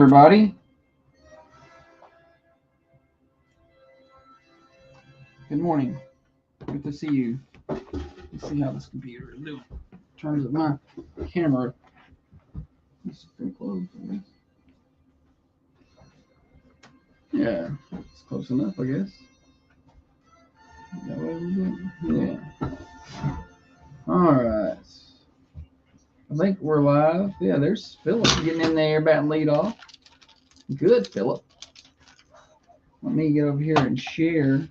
Everybody. Good morning. Good to see you. Let's see how this computer is doing in terms of my camera. It's pretty close, I guess. Yeah, it's close enough, I guess. Is that what we're doing? Yeah. All right. I think we're live. Yeah, there's Philip getting in there, batting lead off. Good, Philip. Let me get over here and share.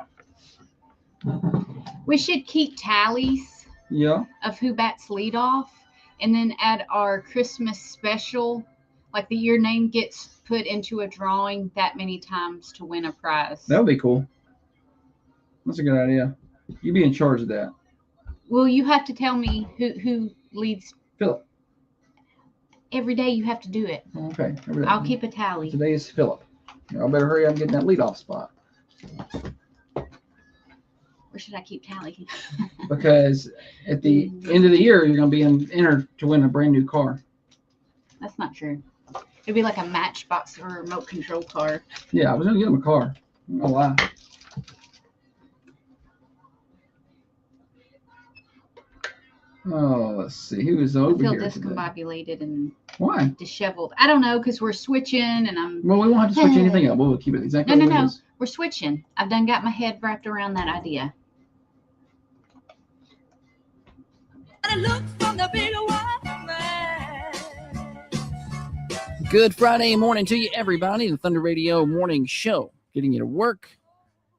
We should keep tallies Yeah. of who bats lead off, and then add our Christmas special, like your name gets put into a drawing that many times to win a prize. That would be cool. That's a good idea. You be in charge of that. Well, you have to tell me who leads. Philip. Every day you have to do it. Okay. I'll keep a tally. Today is Philip. I better hurry up and get that leadoff spot. Or should I keep tally? Because at the end of the year, you're going to be entered to win a brand new car. That's not true. It'd be like a Matchbox or a remote control car. Yeah, I was going to get him a car. I'm not gonna lie. Oh, let's see. Who is over I feel here discombobulated and Why? disheveled. I don't know, because we're switching and I'm... Well, we won't have to switch anything up. We'll keep it exactly No. what it is. We're switching. I've done got my head wrapped around that idea. Good Friday morning to you, everybody. The Thunder Radio Morning Show. Getting you to work,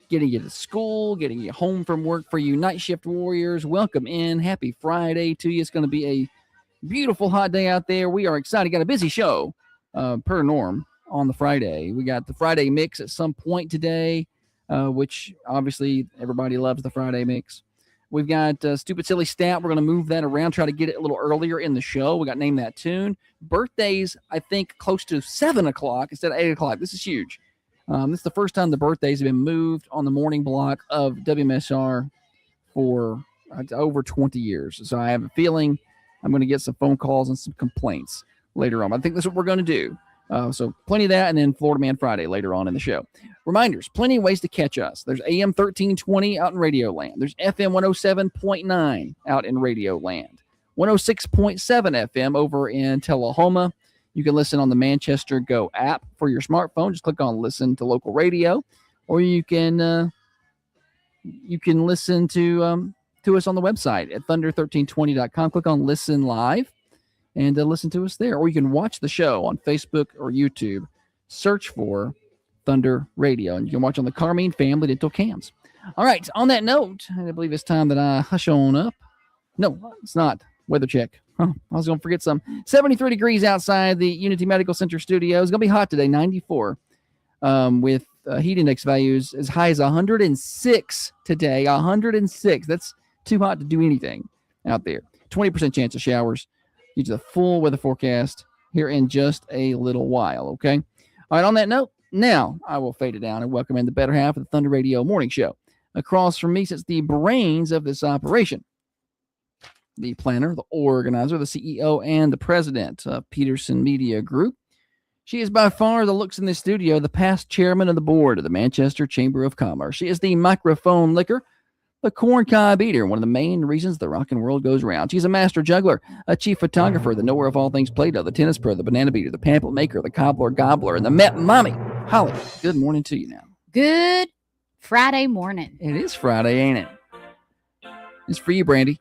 getting you to school, getting you home from work for you night shift warriors. Welcome in. Happy Friday to you. It's going to be a beautiful hot day out there. We are excited. Got a busy show per norm on the Friday. We got the Friday mix at some point today, which obviously everybody loves the Friday mix. We've got Stupid Silly Stat. We're going to move that around, try to get it a little earlier in the show. We got Name That Tune. Birthdays, I think, close to 7 o'clock instead of 8 o'clock. This is huge. This is the first time the birthdays have been moved on the morning block of WMSR for over 20 years. So I have a feeling I'm going to get some phone calls and some complaints later on. I think that's what we're going to do. So plenty of that, and then Florida Man Friday later on in the show. Reminders, plenty of ways to catch us. There's AM 1320 out in Radio Land. There's FM 107.9 out in Radio Land. 106.7 FM over in Tullahoma. You can listen on the Manchester Go app for your smartphone. Just click on Listen to Local Radio, or you can listen to us on the website at thunder1320.com. Click on Listen Live and listen to us there. Or you can watch the show on Facebook or YouTube. Search for Thunder Radio, and you can watch on the Carmine Family Dental Cams. All right, on that note, I believe it's time that I hush on up. No, it's not. Weather check. Oh, I was going to forget some. 73 degrees outside the Unity Medical Center studio. It's going to be hot today, 94, with heat index values as high as 106 today. 106. That's too hot to do anything out there. 20% chance of showers. Get you the full weather forecast here in just a little while, okay? All right, on that note, now I will fade it down and welcome in the better half of the Thunder Radio Morning Show. Across from me sits the brains of this operation, the planner, the organizer, the CEO, and the president of Peterson Media Group. She is by far the looks in this studio, the past chairman of the board of the Manchester Chamber of Commerce. She is the microphone licker, the corncob eater, one of the main reasons the rock and world goes round. She's a master juggler, a chief photographer, the knower of all things Play-Doh, the tennis pro, the banana beater, the pamphlet maker, the cobbler gobbler, and the Met Mommy. Holly, good morning to you now. Good Friday morning. It is Friday, ain't it? It's for you, Brandy.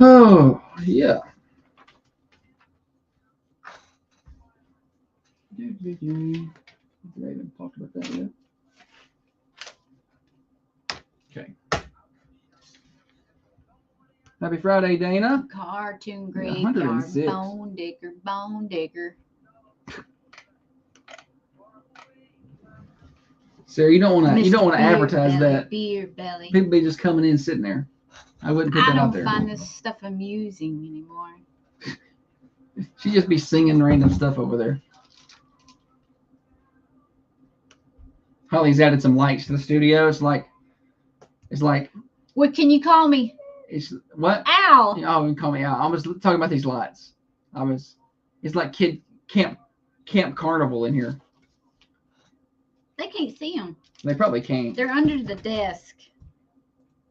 Oh, yeah. I haven't talked about that yet. Okay. Happy Friday, Dana. Cartoon Yeah, graveyard, 106. bone digger. Sarah, you don't want to Mr. advertise Beer that. Beer belly. People be just coming in sitting there. I wouldn't put I that out don't there. find this stuff amusing anymore. She'd just be singing random stuff over there. Holly's added some lights to the studio. It's like What can you call me? It's what? Ow. Oh, you can call me out. I was talking about these lights. It's like kid camp carnival in here. They can't see them. They probably can't. They're under the desk.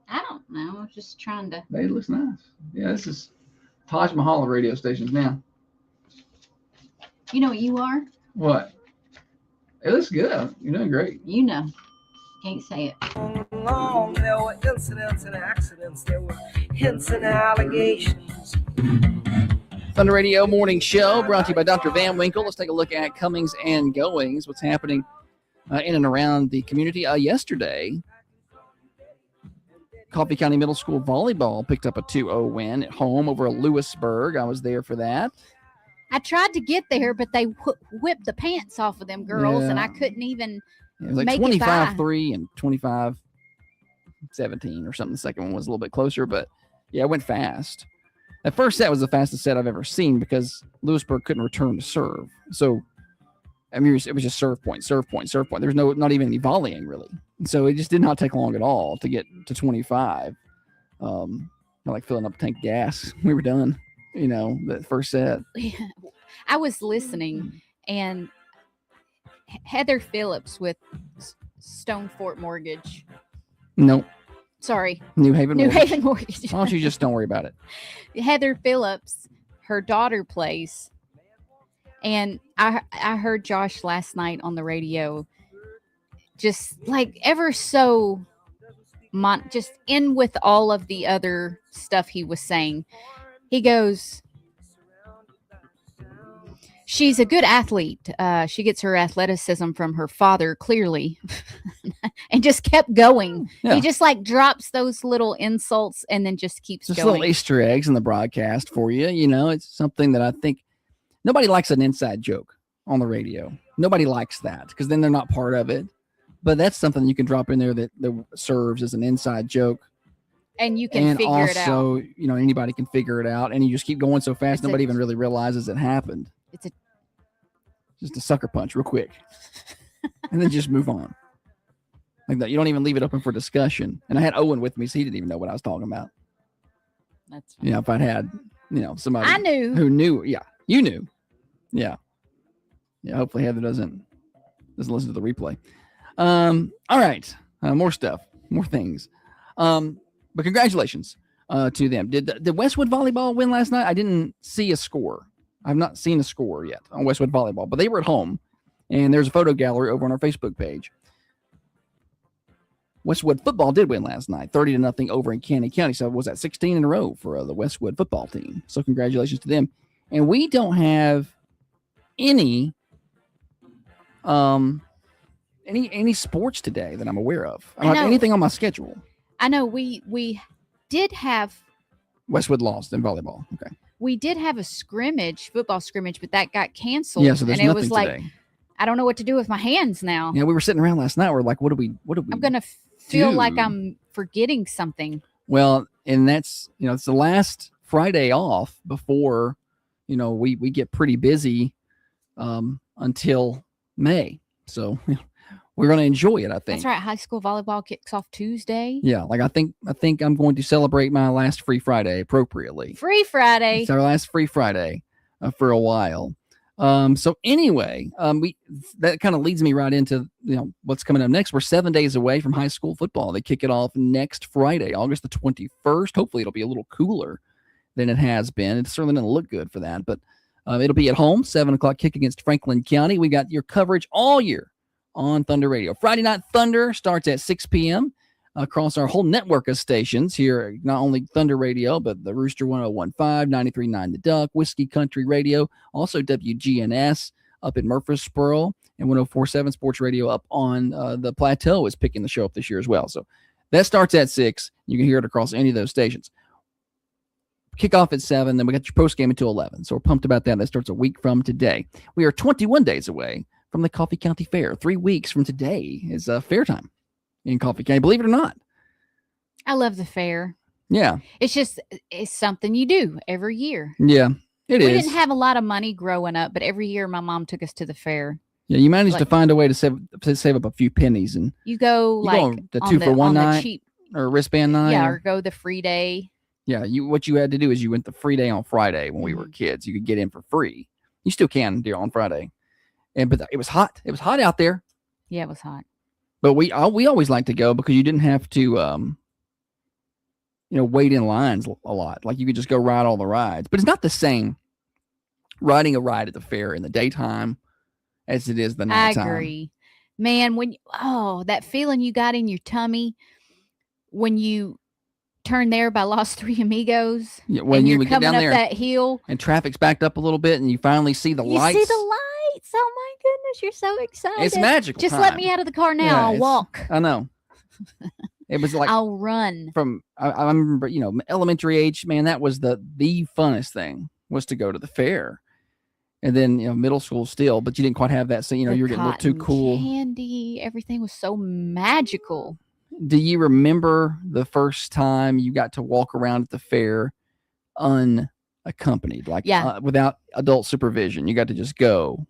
I don't know. I'm just trying to. They look nice. Yeah, this is Taj Mahal of radio stations now. You know what you are? What? It looks good. You're doing great. You know. Can't say it. There were incidents and accidents. There were hints and allegations. Thunder Radio Morning Show brought to you by Dr. Van Winkle. Let's take a look at comings and goings, what's happening in and around the community. Yesterday, Coffee County Middle School volleyball picked up a 2-0 win at home over Lewisburg. I was there for that. I tried to get there, but they whipped the pants off of them girls, and I couldn't even It was like make it by. 25-3 and 25-17 or something. The second one was a little bit closer, but yeah, it went fast. That first set was the fastest set I've ever seen because Lewisburg couldn't return to serve. So, I mean, it was just serve point, serve point, serve point. There's not even any volleying really. And so it just did not take long at all to get to 25. Like filling up a tank of gas. We were done, that first set. I was listening, and Heather Phillips with Stone Fort Mortgage. Nope. Sorry. New Haven Mortgage. Why don't you just don't worry about it? Heather Phillips, her daughter plays. And I heard Josh last night on the radio, just like ever so, just in with all of the other stuff he was saying. He goes, she's a good athlete. She gets her athleticism from her father, clearly, and just kept going. Yeah. He just like drops those little insults and then just keeps Just going. little Easter eggs in the broadcast for you. It's something that I think nobody likes an inside joke on the radio. Nobody likes that because then they're not part of it. But that's something you can drop in there that serves as an inside joke. And you can figure it out. And also, anybody can figure it out. And you just keep going so fast, nobody even really realizes it happened. It's just a sucker punch real quick. And then just move on. Like that. You don't even leave it open for discussion. And I had Owen with me, so he didn't even know what I was talking about. That's fine. If I'd had, somebody I knew. who knew. Yeah. You knew. Yeah. Yeah. Hopefully Heather doesn't listen to the replay. All right. More stuff, more things. But congratulations to them. Did Westwood Volleyball win last night? I didn't see a score. I've not seen a score yet on Westwood Volleyball, but they were at home, and there's a photo gallery over on our Facebook page. Westwood football did win last night, 30-0 over in Cannon County. So it was at 16 in a row for the Westwood football team. So congratulations to them. And we don't have any sports today that I'm aware of. I don't have anything on my schedule. I know we did have Westwood lost in volleyball. Okay. We did have a football scrimmage, but that got canceled. Yeah, so there's and it nothing was today. I don't know what to do with my hands now. Yeah, we were sitting around last night. We're like, what do we I'm gonna feel like I'm forgetting something. Well, and that's it's the last Friday off before we get pretty busy until May. So we're going to enjoy it, I think. That's right. High school volleyball kicks off Tuesday. Yeah, like I think I'm going to celebrate my last free Friday appropriately. Free Friday. It's our last free Friday for a while. So anyway, that kind of leads me right into what's coming up next. We're 7 days away from high school football. They kick it off next Friday, August the 21st. Hopefully it'll be a little cooler than it has been. It certainly doesn't look good for that, but it'll be at home, 7:00 kick against Franklin County. We got your coverage all year on Thunder Radio. Friday Night Thunder starts at 6 p.m. across our whole network of stations here, not only Thunder Radio, but the Rooster 101.5, 93.9 The Duck, Whiskey Country Radio, also WGNS up in Murfreesboro, and 104.7 Sports Radio up on the Plateau is picking the show up this year as well. So that starts at 6. You can hear it across any of those stations. Kickoff at 7, then we got your post game until 11. So we're pumped about that. That starts a week from today. We are 21 days away from the Coffee County Fair. 3 weeks from today is fair time in Coffee County, believe it or not. I love the fair. Yeah. It's something you do every year. Yeah, we didn't have a lot of money growing up, but every year my mom took us to the fair. Yeah, you managed to find a way to save up a few pennies, and you go the 2 for 1 night. or wristband night. Yeah, or- or go the free day. Yeah, what you had to do is you went the free day on Friday when we were Mm-hmm. kids. You could get in for free. You still can do on Friday, but it was hot. It was hot out there. Yeah, it was hot. But we always liked to go because you didn't have to wait in lines a lot. Like you could just go ride all the rides. But it's not the same riding a ride at the fair in the daytime as it is the I nighttime. agree. Man, that feeling you got in your tummy when you turned there by Los Three Amigos. Yeah, when and you you're would get coming down up there that hill. and traffic's backed up a little bit and you finally see the You lights. see the lights. Oh my goodness, you're so excited. It's magical. Just let me out of the car now. Yeah, I'll it's- walk. I know. It was like I'll run. from I remember, elementary age, man, that was the funnest thing was to go to the fair. And then, middle school still, but you didn't quite have that. So, you The were getting a little too cotton cool. Candy, everything was so magical. Do you remember the first time you got to walk around at the fair unaccompanied, like Yeah. without adult supervision? You got to just go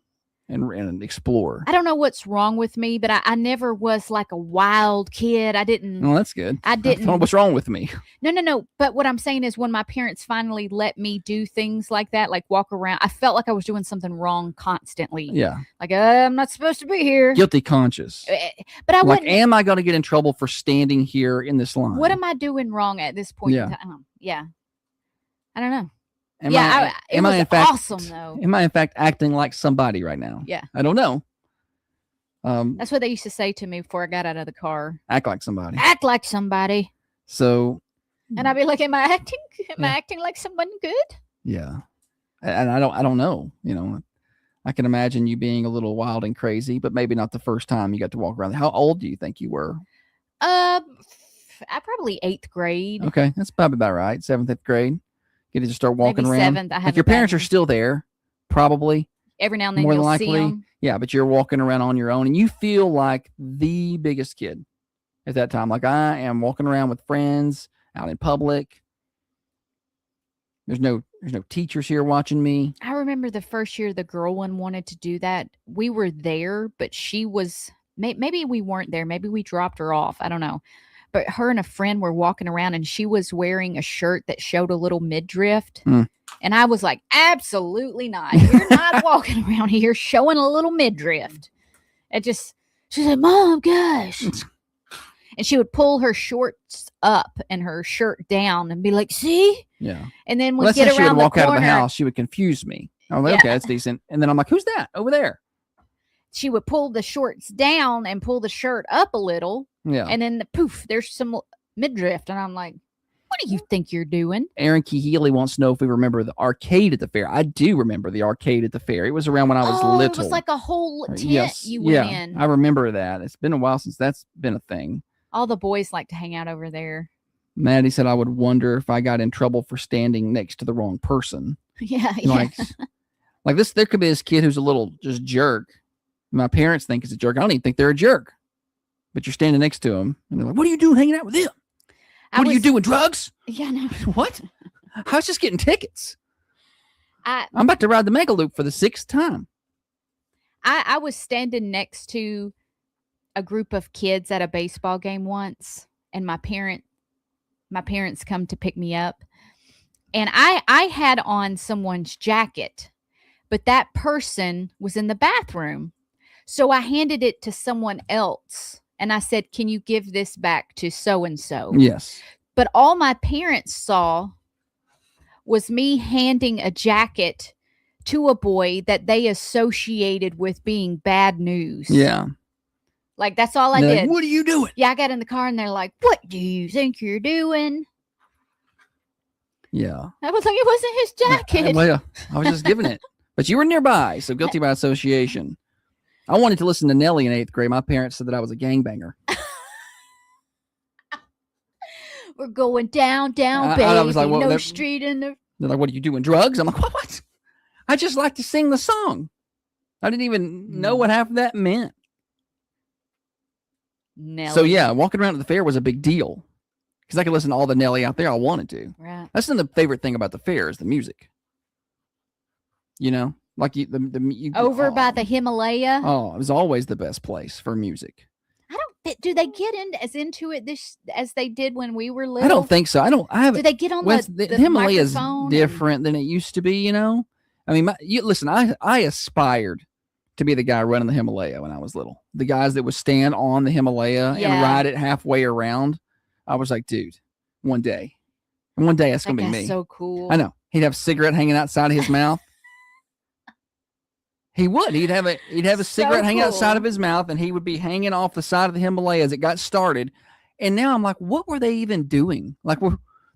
and explore. I don't know what's wrong with me, but I never was like a wild kid. I didn't. Well, that's good. I I don't know didn't. what's wrong with me. No. But what I'm saying is when my parents finally let me do things like that, like walk around, I felt like I was doing something wrong constantly. Yeah. Like, I'm not supposed to be here. Guilty conscious. But I Like, wouldn't. am I going to get in trouble for standing here in this line? What am I doing wrong at this point Yeah. in time? Yeah. I don't know. Am yeah. It am was I in fact awesome, though. Am I in fact acting like somebody right now? Yeah. I don't know. That's what they used to say to me before I got out of the car. Act like somebody. Act like somebody. So And I'd be like, am I acting? Am I Yeah. acting like someone good? yeah. And I don't know, I can imagine you being a little wild and crazy, but maybe not the first time you got to walk around. How old do you think you were? I probably 8th grade. Okay, that's probably about right. 7th, 8th grade. Get to just start walking Maybe around. 7th. I If haven't your parents are gotten- still there, probably. every now and then more than you'll see likely, 'em. Yeah, but you're walking around on your own and you feel like the biggest kid at that time. Like I am walking around with friends out in public. There's no teachers here watching me. I remember the first year the girl one wanted to do that. We were there, but she was maybe we weren't there. Maybe we dropped her off. I don't know. But her and a friend were walking around and she was wearing a shirt that showed a little midriff. Mm. And I was like, absolutely not. You're not walking around here showing a little midriff. She said, Mom, gosh. And she would pull her shorts up and her shirt down and be like, see? Yeah. And then Well, we that's get how she around would the walk out of corner. the house. She would confuse me. I'm like, Yeah. okay, that's decent. And then I'm like, who's that over there? She would pull the shorts down and pull the shirt up a little. Yeah. And then poof, there's some midriff. And I'm like, what do you think you're doing? Aaron Key Healy wants to know if we remember the arcade at the fair. I do remember the arcade at the fair. It was around when I was oh, little. it was like a whole tent Yes. you went yeah, in. I remember that. It's been a while since that's been a thing. All the boys like to hang out over there. Maddie said I would wonder if I got in trouble for standing next to the wrong person. Yeah. Like this, there could be this kid who's a little just jerk. My parents think he's a jerk. I don't even think they're a jerk. But you're standing next to him, and they're like, "What are you doing hanging out with him? What are you doing? Drugs? Yeah, no. What? I was just getting tickets. I I'm about to ride the Mega Loop for the 6th time." I was standing next to a group of kids at a baseball game once, and my parents come to pick me up, and I had on someone's jacket, but that person was in the bathroom, so I handed it to someone else, and I said, "Can you give this back to so and so?" Yes. But all my parents saw was me handing a jacket to a boy that they associated with being bad news. Yeah. Like, that's all I They're did. like, what are you doing? Yeah, I got in the car and they're like, what do you think you're doing? Yeah. I was like, it wasn't his jacket. Well, I was just giving it. But you were nearby, so guilty by association. I wanted to listen to Nelly in 8th grade. My parents said that I was a gangbanger. We're going down, baby. I was like, well, no they're- street in the... They're like, what are you doing? Drugs? I'm like, what? I just like to sing the song. I didn't even know what half of that meant. Nelly. So yeah, walking around at the fair was a big deal because I could listen to all the Nelly out there I wanted to. Right. That's the favorite thing about the fair is the music. You know, like you, Over by the Himalaya. Oh, it was always the best place for music. Do they get into it as they did when we were little? I don't think so. I haven't. Do they get on the the Himalaya is microphone different than it used to be. You know, I mean, listen. I aspired to be the guy running the Himalaya when I was little. The guys that would stand on the Himalaya and Yeah. ride it halfway around. I was like, dude, one day it's That gonna be guy's me. so cool. I know. He'd have a cigarette hanging outside of his mouth. He would. He'd have a cigarette hanging outside cool. of his mouth, and he would be hanging off the side of the Himalaya as it got started. And now I'm like, what were they even doing? Like, there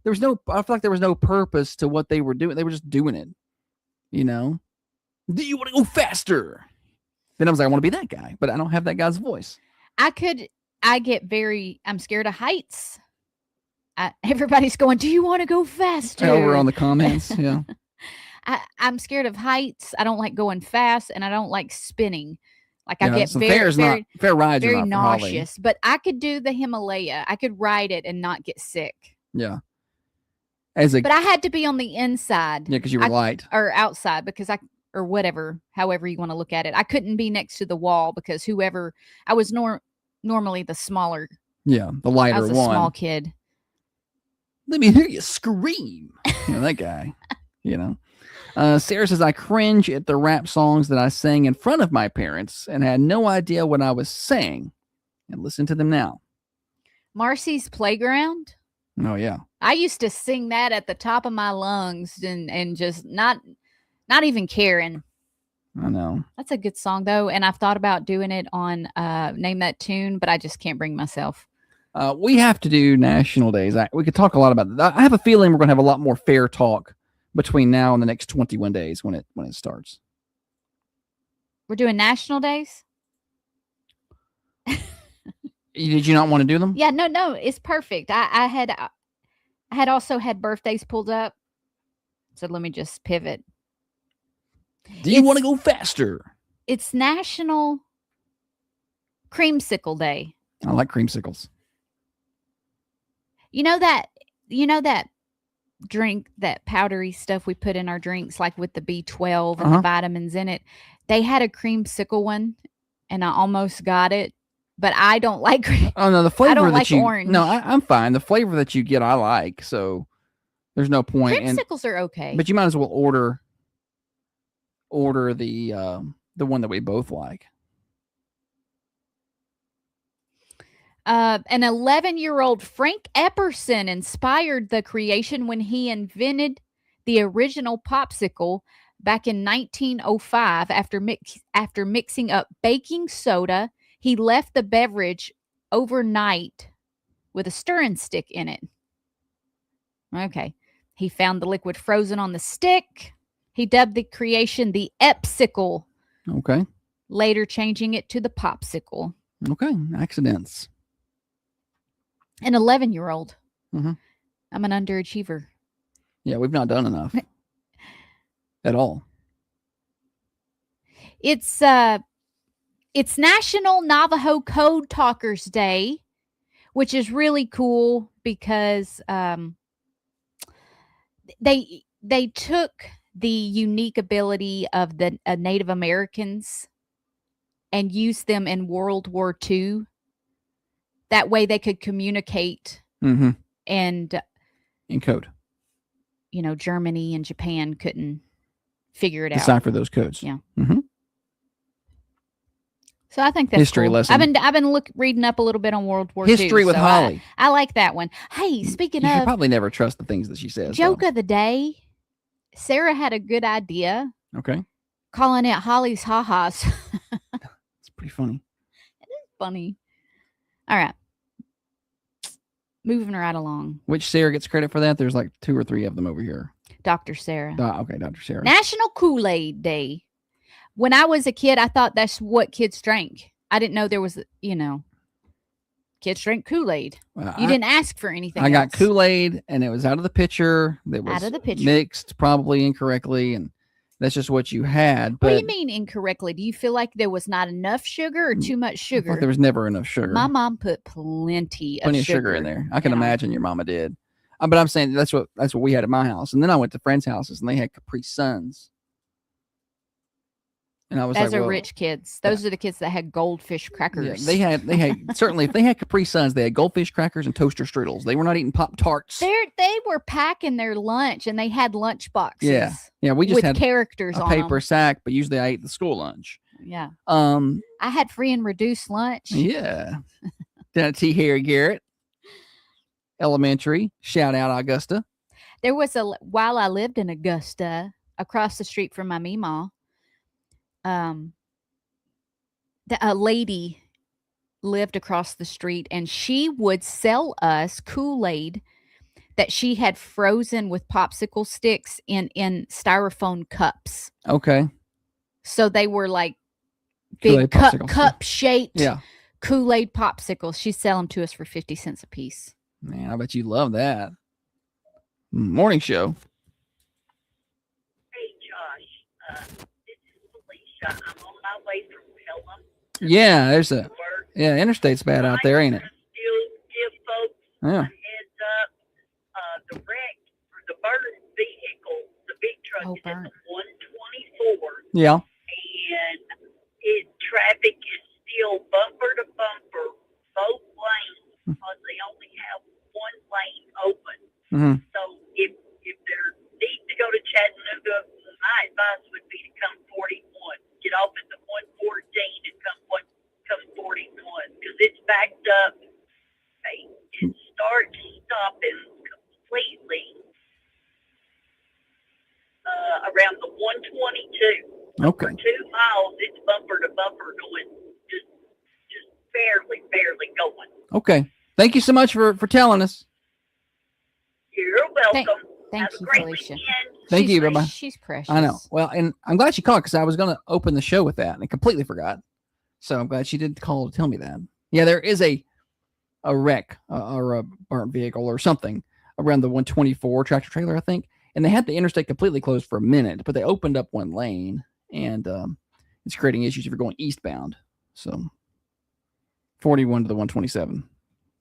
was no. I feel like there was no purpose to what they were doing. They were just doing it. You know. Do you want to go faster? Then I was like, I want to be that guy, but I don't have that guy's voice. I'm scared of heights. Everybody's going, do you want to go faster? Over on the comments, yeah. I'm scared of heights. I don't like going fast, and I don't like spinning. Like I Yeah, get so very, fair rides are very not for Holly. nauseous. But I could do the Himalaya. I could ride it and not get sick. Yeah. But I had to be on the inside. Yeah, because you were light. Or outside because or whatever, however you want to look at it. I couldn't be next to the wall because I was normally the smaller. Yeah, the lighter I was a one. small kid. Let me hear you scream. That guy. Sarah says, I cringe at the rap songs that I sang in front of my parents and had no idea what I was saying. And listen to them now. Marcy's Playground. Oh, yeah. I used to sing that at the top of my lungs and just not even caring. I know. That's a good song, though. And I've thought about doing it on Name That Tune, but I just can't bring myself. We have to do national days. We could talk a lot about that. I have a feeling we're going to have a lot more fair talk between now and the next 21 days when it starts. We're doing national days? Did you not want to do them? Yeah, no, it's perfect. I had also had birthdays pulled up. So let me just pivot. Do you want to go faster? It's National Creamsicle Day. I like creamsicles. You know that drink, that powdery stuff we put in our drinks, like with the B12 and the vitamins in it. They had a creamsicle one, and I almost got it, but I don't like. Oh no, the flavor I don't that like you. orange. No, I'm fine. The flavor that you get, I like. So there's no point. Creamsicles are okay, but you might as well order the one that we both like. An 11-year-old Frank Epperson inspired the creation when he invented the original popsicle back in 1905. After mixing up baking soda, he left the beverage overnight with a stirring stick in it. Okay. He found the liquid frozen on the stick. He dubbed the creation the Epsicle. Okay. Later changing it to the popsicle. Okay. Accidents. An 11-year-old. Mm-hmm. I'm an underachiever. Yeah, we've not done enough at all. It's National Navajo Code Talkers Day, which is really cool because they took the unique ability of the Native Americans and used them in World War II. That way they could communicate and in code. Germany and Japan couldn't figure it out. Decipher those codes. Yeah. Mm-hmm. So I think that's history cool. lesson. I've been reading up a little bit on World War History II, with so Holly. I like that one. Hey, speaking You should of probably never trust the things that she says. joke of the day, Sarah had a good idea. Okay. Calling it Holly's ha-has. It's pretty funny. It is funny. All right. Moving right along. Which Sarah gets credit for that? There's like 2 or 3 of them over here. Dr. Sarah. Okay, Dr. Sarah. National Kool-Aid Day. When I was a kid, I thought that's what kids drank. I didn't know there was, kids drank Kool-Aid. You didn't ask for anything I got else. Kool-Aid, and it was out of the pitcher. That was Out of the pitcher. mixed probably incorrectly, and that's just what you had. But What do you mean incorrectly? Do you feel like there was not enough sugar or too much I sugar? thought there was never enough sugar. My mom put plenty of sugar sugar in there. I can in ours. imagine your mama did. But I'm saying that's what we had at my house. And then I went to friends' houses, and they had Capri Suns. And I was Those like, are "Whoa." rich kids. Those are the kids that had goldfish Yeah, crackers. they had certainly if they had Capri Suns, they had goldfish crackers and toaster strudels. They were not eating Pop Tarts. They were packing their lunch and they had lunch boxes. Yeah, we just with had characters a on paper them. sack, but usually I ate the school lunch. Yeah. Um, I had free and reduced lunch. yeah. Down at T. Harry Garrett Elementary. Shout out Augusta. There was while I lived in Augusta, across the street from my Meemaw, a lady lived across the street and she would sell us Kool-Aid that she had frozen with popsicle sticks in styrofoam cups. Okay. So they were like Kool-Aid big popsicles. cup shaped Yeah. Kool-Aid popsicles. She'd sell them to us for 50 cents a piece. Man, I bet you love that. Morning show. Hey, Josh, this is Felicia. I'm on my way from Pelham Yeah, there's to a work. interstate's bad out there, ain't it? Still give folks Yeah. a heads up. The wreck for the burn vehicle, the big truck, Oh, is at burn. the 124, Yeah. and traffic is still bumper to bumper, both lanes, because they only have one lane open. Mm-hmm. So if there needs to go to Chattanooga, my advice would be to come 41. Get off at the 114 and come 41 because it's backed up. It starts stopping completely around the 122. Okay. For 2 miles, it's bumper to bumper going, just barely going. Okay. Thank you so much for telling us. You're welcome. Thank Have you, a great Felicia. weekend. Thank She's you. Bye-bye. She's precious. I know. Well, and I'm glad she called because I was going to open the show with that and I completely forgot. So I'm glad she did call to tell me that. Yeah, there is a wreck or a burnt vehicle or something around the 124 tractor trailer, I think. And they had the interstate completely closed for a minute, but they opened up one lane and it's creating issues if you're going eastbound. So 41 to the 127.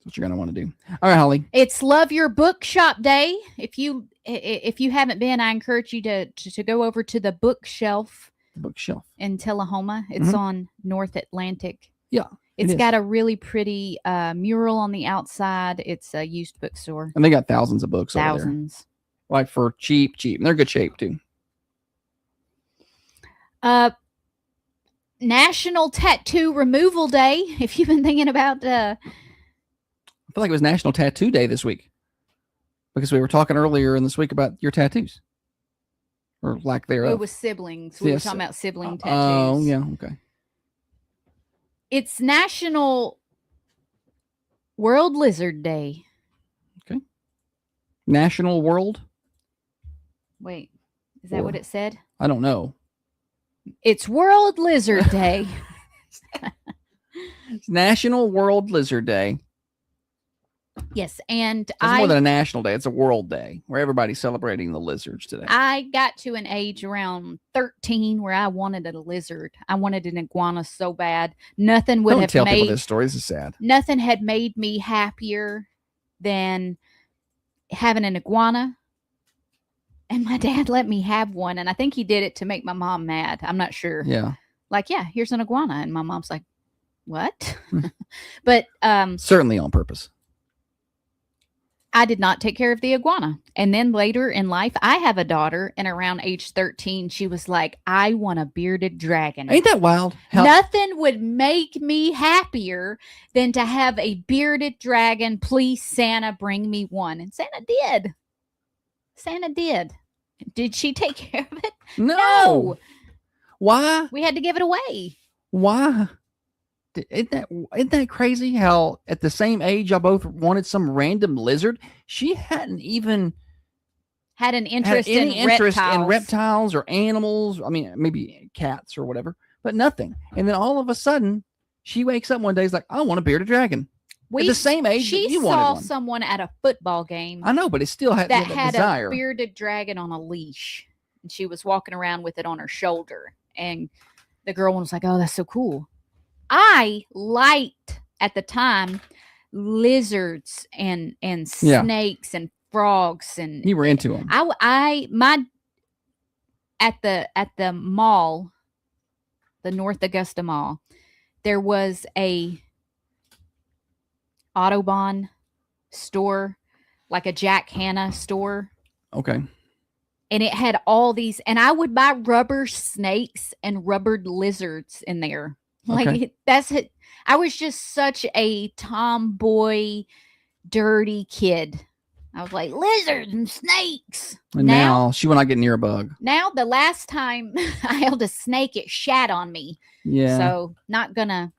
That's what you're going to want to do. All right, Holly. It's Love Your Bookshop Day. If you haven't been, I encourage you to go over to the bookshelf The bookshelf. in Tullahoma. It's Mhm. on North Atlantic. Yeah, It's is. got a really pretty mural on the outside. It's a used bookstore. And they got thousands of books over there. Thousands. Like for cheap. And they're good shape too. National Tattoo Removal Day. If you've been thinking about I feel like it was National Tattoo Day this week because we were talking earlier in this week about your tattoos or lack thereof. it was siblings. We were Yes. talking about sibling tattoos. Oh, yeah. Okay. It's National World Lizard Day. National World? Wait, is that what Or- it said? I don't know. It's World Lizard Day. It's National World Lizard Day. Yes, and It's more than a national day. It's a world day where everybody's celebrating the lizards today. I got to an age around 13 where I wanted a lizard. I wanted an iguana so bad. Nothing would Don't have tell people made this story. This is sad. nothing had made me happier than having an iguana. And my dad let me have one, and I think he did it to make my mom mad. I'm not sure. Yeah. Like, yeah, here's an iguana, and my mom's like, "What?" Hmm. But Certainly on purpose. I did not take care of the iguana. And then later in life, I have a daughter, and around age 13, she was like, "I want a bearded dragon." Ain't that wild? How, Nothing would make me happier than to have a bearded dragon. Please, Santa, bring me one. And Santa did. Santa did. Did she take care of it? no. Why? We had to give it away. Why? Isn't that crazy how at the same age y'all both wanted some random lizard? She hadn't even Had an had interest any in interest reptiles. in reptiles or animals. I mean, maybe cats or whatever, but nothing. And then all of a sudden, she wakes up one day, is like, "I want a bearded dragon." At the same age that she you wanted saw one. someone at a football game I know, but it still had that the had desire. a bearded dragon on a leash, and she was walking around with it on her shoulder. And the girl was like, "Oh, that's so cool." I liked at the time lizards and Yeah. snakes and frogs, and You were into them. I at the mall the North Augusta Mall, there was a Autobahn store, like a Jack Hanna store. Okay. And it had all these, and I would buy rubber snakes and rubber lizards in there. Like Okay. that's it. I was just such a tomboy, dirty kid. I was like lizards and snakes. And now she will not get near a bug. Now the last time I held a snake, it shat on me. Yeah. So not gonna.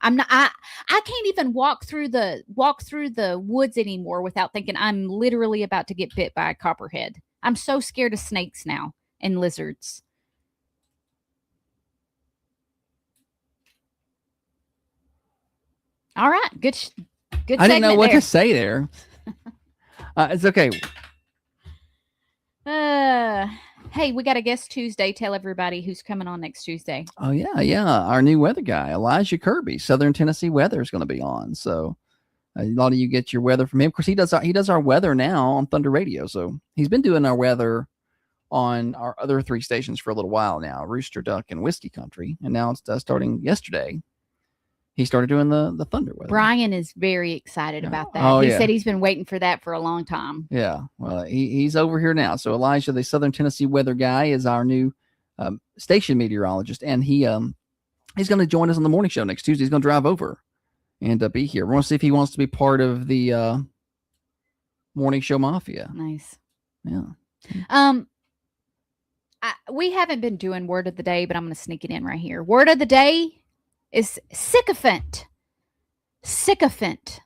I'm not. I can't even walk through the woods anymore without thinking I'm literally about to get bit by a copperhead. I'm so scared of snakes now and lizards. All right, good. Good. I didn't know segment what there. to say there. It's okay. Hey, we got a guest Tuesday. Tell everybody who's coming on next Tuesday. Oh yeah. Our new weather guy, Elijah Kirby, Southern Tennessee Weather, is going to be on. So a lot of you get your weather from him. Of course, he does our weather now on Thunder Radio. So he's been doing our weather on our other 3 stations for a little while now, Rooster, Duck, and Whiskey Country. And now it's starting yesterday. He started doing the Thunder weather. Brian is very excited about that. Oh, He yeah. said he's been waiting for that for a long time. Yeah, well, he's over here now. So Elijah, the Southern Tennessee weather guy, is our new station meteorologist, and he's going to join us on the morning show next Tuesday. He's going to drive over and be here. We're going to see if he wants to be part of the morning show mafia. Nice. Yeah. We haven't been doing word of the day, but I'm going to sneak it in right here. Word of the day is sycophant. Sycophant.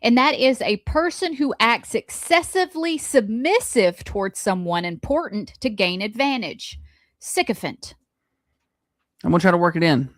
And that is a person who acts excessively submissive towards someone important to gain advantage. Sycophant. I'm going to try to work it in.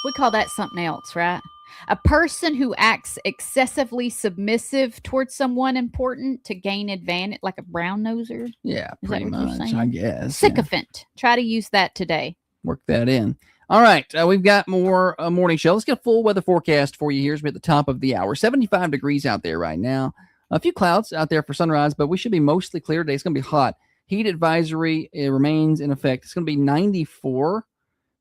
We call that something else, right? A person who acts excessively submissive towards someone important to gain advantage, like a brown noser. Yeah, Is pretty that what you're much, saying? I guess. Yeah. Sycophant. Try to use that today. Work that in. All right, we've got more morning show. Let's get a full weather forecast for you here as we're at the top of the hour. 75 degrees out there right now. A few clouds out there for sunrise, but we should be mostly clear today. It's going to be hot. Heat advisory remains in effect. It's going to be 94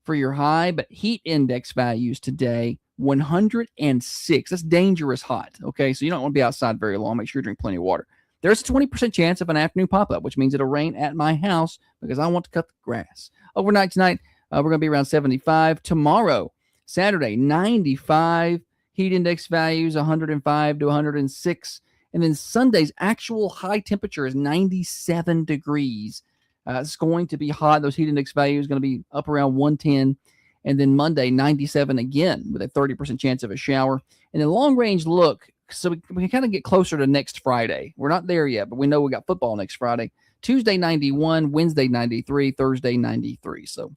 for your high, but heat index values today, 106. That's dangerous hot, okay? So you don't want to be outside very long. Make sure you drink plenty of water. There's a 20% chance of an afternoon pop-up, which means it'll rain at my house because I want to cut the grass. Overnight tonight, we're going to be around 75. Tomorrow, Saturday, 95. Heat index values, 105 to 106. And then Sunday's actual high temperature is 97 degrees. It's going to be hot. Those heat index values are going to be up around 110. And then Monday, 97 again with a 30% chance of a shower. And then long-range look, so we can kind of get closer to next Friday. We're not there yet, but we know we got football next Friday. Tuesday, 91. Wednesday, 93. Thursday, 93. So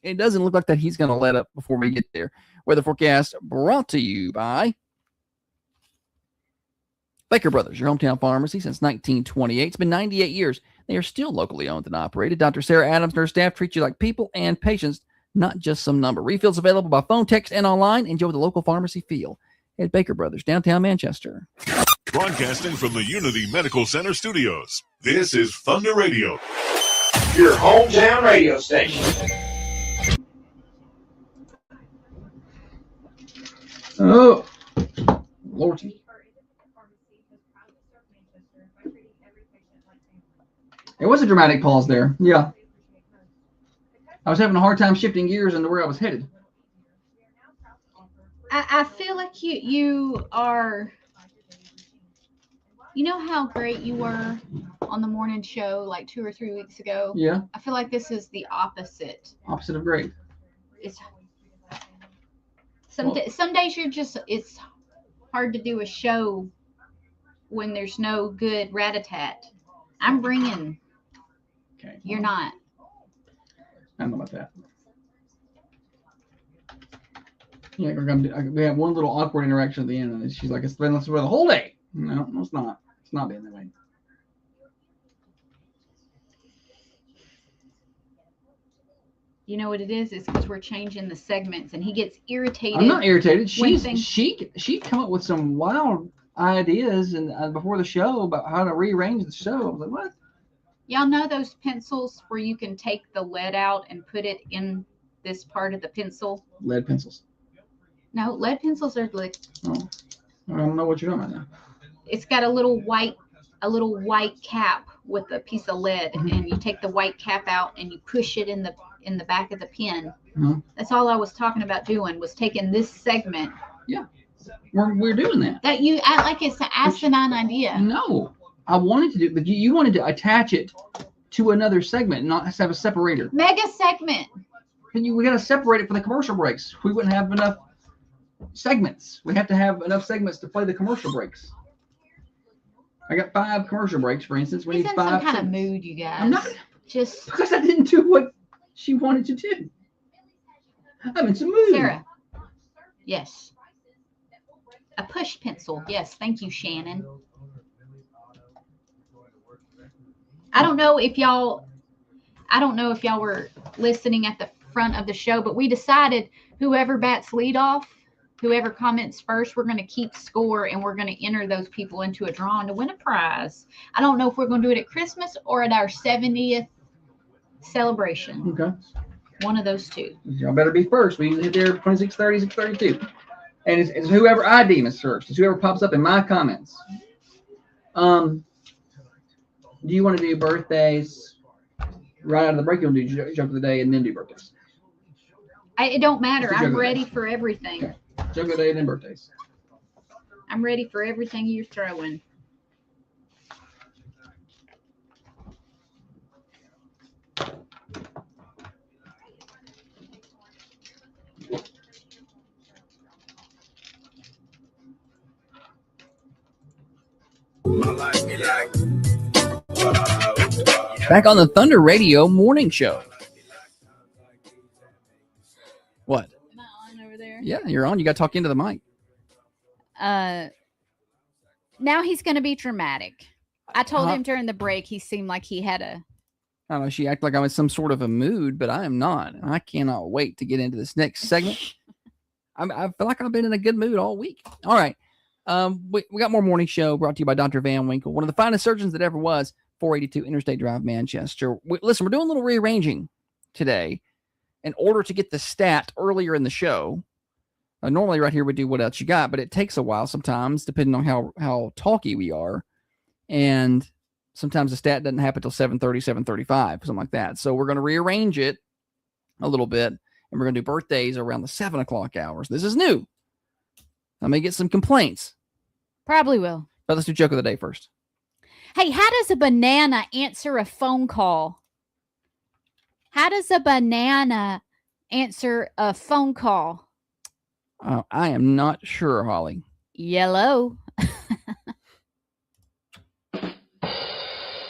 it doesn't look like that he's going to let up before we get there. Weather forecast brought to you by Baker Brothers, your hometown pharmacy since 1928. It's been 98 years. They are still locally owned and operated. Dr. Sarah Adams and her staff treat you like people and patients, not just some number. Refills available by phone, text, and online. Enjoy the local pharmacy feel at Baker Brothers, downtown Manchester. Broadcasting from the Unity Medical Center studios, this is Thunder Radio. Your hometown radio station. Oh, Lordy. It was a dramatic pause there. Yeah. I was having a hard time shifting gears into where I was headed. I feel like you are, you know how great you were on the morning show like 2 or 3 weeks ago? Yeah. I feel like this is the opposite. Opposite of great. It's some days it's hard to do a show when there's no good rat-a-tat. I'm bringing. Okay. You're not. I don't know about that. Yeah, we have one little awkward interaction at the end, and she's like, "It's been for the whole day." No, it's not. It's not been that way. You know what it is? It's because we're changing the segments, and he gets irritated. I'm not irritated. when She'd come up with some wild ideas and before the show about how to rearrange the show. I was like, what? Y'all know those pencils where you can take the lead out and put it in this part of the pencil. Lead pencils. No, lead pencils are like, Oh, I don't know what you're talking about now. it's got a little white cap with a piece of lead, and you take the white cap out and you push it in the back of the pen. That's all I was talking about doing, was taking this segment. We're doing that. That you act like it's an asinine idea. No, I wanted to do, but you wanted to attach it to another segment, not have a separator. Mega segment. We got to separate it for the commercial breaks. We wouldn't have enough segments. We have to have enough segments to play the commercial breaks. I got 5 commercial breaks, for instance. We He's need in 5 some kind of segments. mood, you guys. I'm not, Just because I didn't do what she wanted to do. I'm in some mood. Sarah. Yes. A push pencil. Yes. Thank you, Shannon. I don't know if y'all were listening at the front of the show, but we decided whoever bats lead off, whoever comments first, we're going to keep score, and we're going to enter those people into a drawing to win a prize. I don't know if we're going to do it at Christmas or at our 70th celebration. Okay. One of those two. Y'all better be first. We usually hit there 26:30, 6:32. And it's whoever I deem is first. It's whoever pops up in my comments. Do you want to do birthdays right out of the break? You'll do joke of the day and then do birthdays. It don't matter. It's a joke I'm of the ready day. for everything. Okay. Joke of the day and then birthdays. I'm ready for everything you're throwing. Back on the Thunder Radio morning show. What? Am I on over there? Yeah, you're on. You got to talk into the mic. Now he's going to be dramatic. I told Uh-huh. him during the break he seemed like he had a. I don't know. She acted like I'm in some sort of a mood, but I am not. I cannot wait to get into this next segment. I feel like I've been in a good mood all week. All right. We got more morning show brought to you by Dr. Van Winkle, one of the finest surgeons that ever was, 482 Interstate Drive, Manchester. Listen, we're doing a little rearranging today in order to get the stat earlier in the show. Normally right here we do what else you got, but it takes a while sometimes depending on how talky we are. And sometimes the stat doesn't happen until 7:30, 7:35, something like that. So we're going to rearrange it a little bit, and we're going to do birthdays around the 7 o'clock hours. This is new. I may get some complaints, Probably will. but let's do joke of the day first. Hey, how does a banana answer a phone call? How does a banana answer a phone call? I am not sure, Holly. Yellow.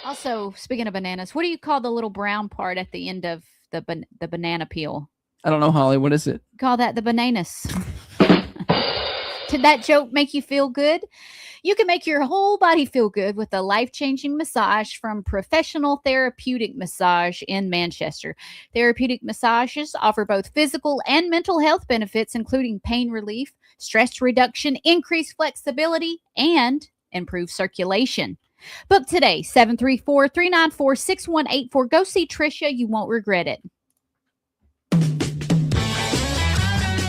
Also, speaking of bananas, what do you call the little brown part at the end of the banana peel? I don't know, Holly. What is it? Call that the bananas. Did that joke make you feel good? You can make your whole body feel good with a life-changing massage from Professional Therapeutic Massage in Manchester. Therapeutic massages offer both physical and mental health benefits, including pain relief, stress reduction, increased flexibility, and improved circulation. Book today, 734-394-6184. Go see Trisha. You won't regret it.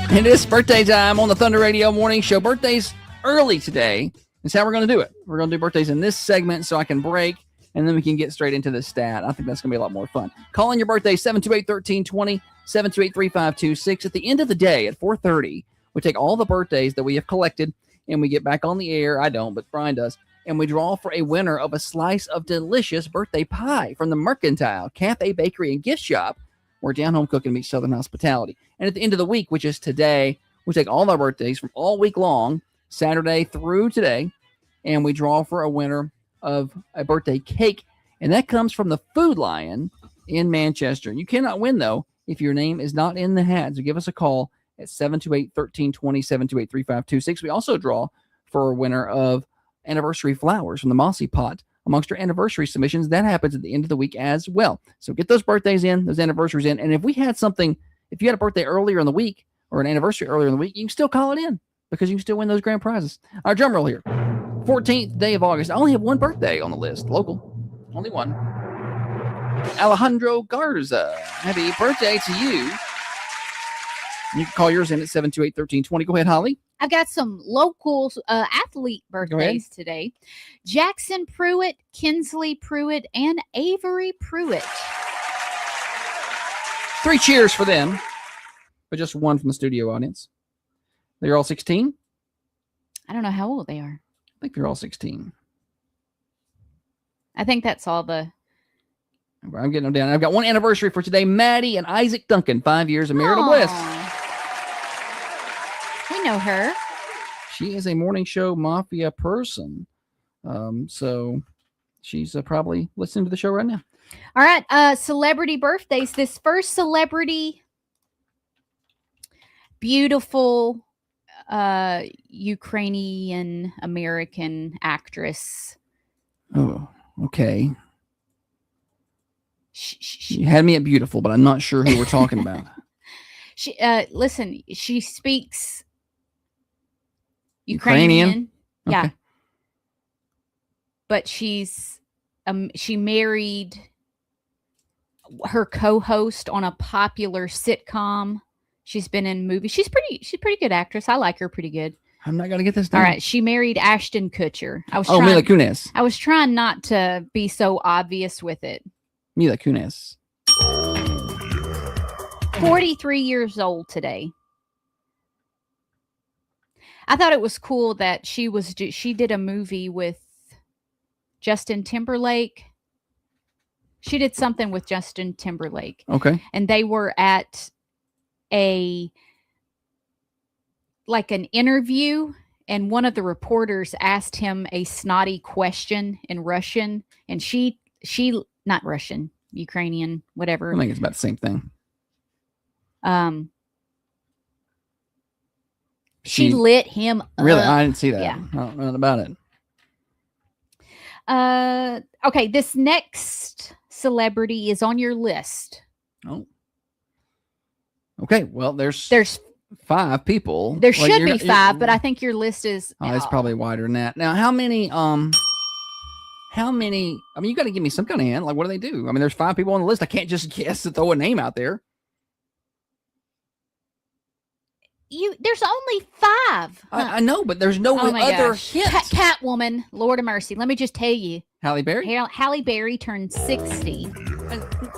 It is birthday time on the Thunder Radio Morning Show. Birthdays early today. That's how we're going to do it. We're going to do birthdays in this segment so I can break, and then we can get straight into the stat. I think that's going to be a lot more fun. Call in your birthday, 728-1320, 728-3526. At the end of the day, at 4:30, we take all the birthdays that we have collected, and we get back on the air. I don't, but Brian does. And we draw for a winner of a slice of delicious birthday pie from the Mercantile Cafe, Bakery, and Gift Shop, where down-home cooking meets Southern hospitality. And at the end of the week, which is today, we take all our birthdays from all week long, Saturday through today, and we draw for a winner of a birthday cake. And that comes from the Food Lion in Manchester. You cannot win, though, if your name is not in the hat. So give us a call at 728-1320, 728-3526. We also draw for a winner of anniversary flowers from the Mossy Pot amongst our anniversary submissions. That happens at the end of the week as well. So get those birthdays in, those anniversaries in. And if we had something, if you had a birthday earlier in the week or an anniversary earlier in the week, you can still call it in because you can still win those grand prizes. Our drum roll here. 14th day of August. I only have one birthday on the list, local. Only one. Alejandro Garza. Happy birthday to you. You can call yours in at 728-1320. Go ahead, Holly. I've got some local athlete birthdays today. Jackson Pruitt, Kinsley Pruitt, and Avery Pruitt. 3 cheers for them, but just 1 from the studio audience. They're all 16? I don't know how old they are. I think they're all 16. I think that's all the... I'm getting them down. I've got 1 anniversary for today. Maddie and Isaac Duncan, 5 years of marital bliss. We know her. She is a morning show mafia person. So she's probably listening to the show right now. All right. Celebrity birthdays. This first celebrity, beautiful Ukrainian American actress. Oh, okay. You had me at beautiful, but I'm not sure who we're talking about. Listen, she speaks Ukrainian. Yeah. Okay. But she married her co-host on a popular sitcom. She's been in movies. She's pretty good actress. I like her pretty good. I'm not gonna get this done. All right. She married Ashton Kutcher. Mila Kunis. I was trying not to be so obvious with it. Mila Kunis. 43 years old today. I thought it was cool that she did a movie with Justin Timberlake. She did something with Justin Timberlake. Okay. And they were at an interview, and one of the reporters asked him a snotty question in Russian, and she not Russian, Ukrainian, whatever. I think it's about the same thing. She lit him up. Really? I didn't see that. Yeah. I don't know nothing about it. Okay, this next celebrity is on your list. Oh. Okay, well, there's 5 people. There should be 5, but I think your list is... Oh, it's probably wider than that. Now, how many, I mean, you got to give me some kind of hint. Like, what do they do? I mean, there's 5 people on the list. I can't just guess and throw a name out there. There's only 5. I know, but there's no other hint. Catwoman, Lord of mercy. Let me just tell you. Halle Berry? Halle Berry turned 60.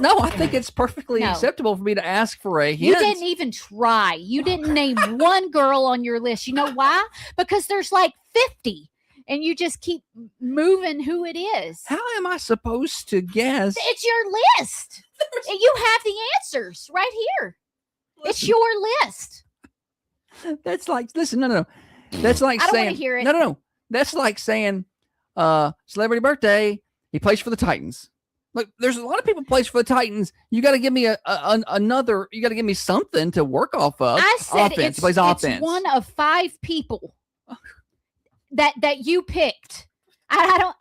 No, I think it's perfectly acceptable for me to ask for a hint. You didn't even try. You didn't name one girl on your list. You know why? Because there's like 50. And you just keep moving who it is. How am I supposed to guess? It's your list. You have the answers right here. It's your list. That's like, listen, no. That's like I don't saying, want to hear it. No. That's like saying, celebrity birthday, he plays for the Titans. Look, there's a lot of people plays for the Titans. You got to give me another, you got to give me something to work off of. I said offense. it's, He plays offense. It's one of 5 people that you picked. I don't,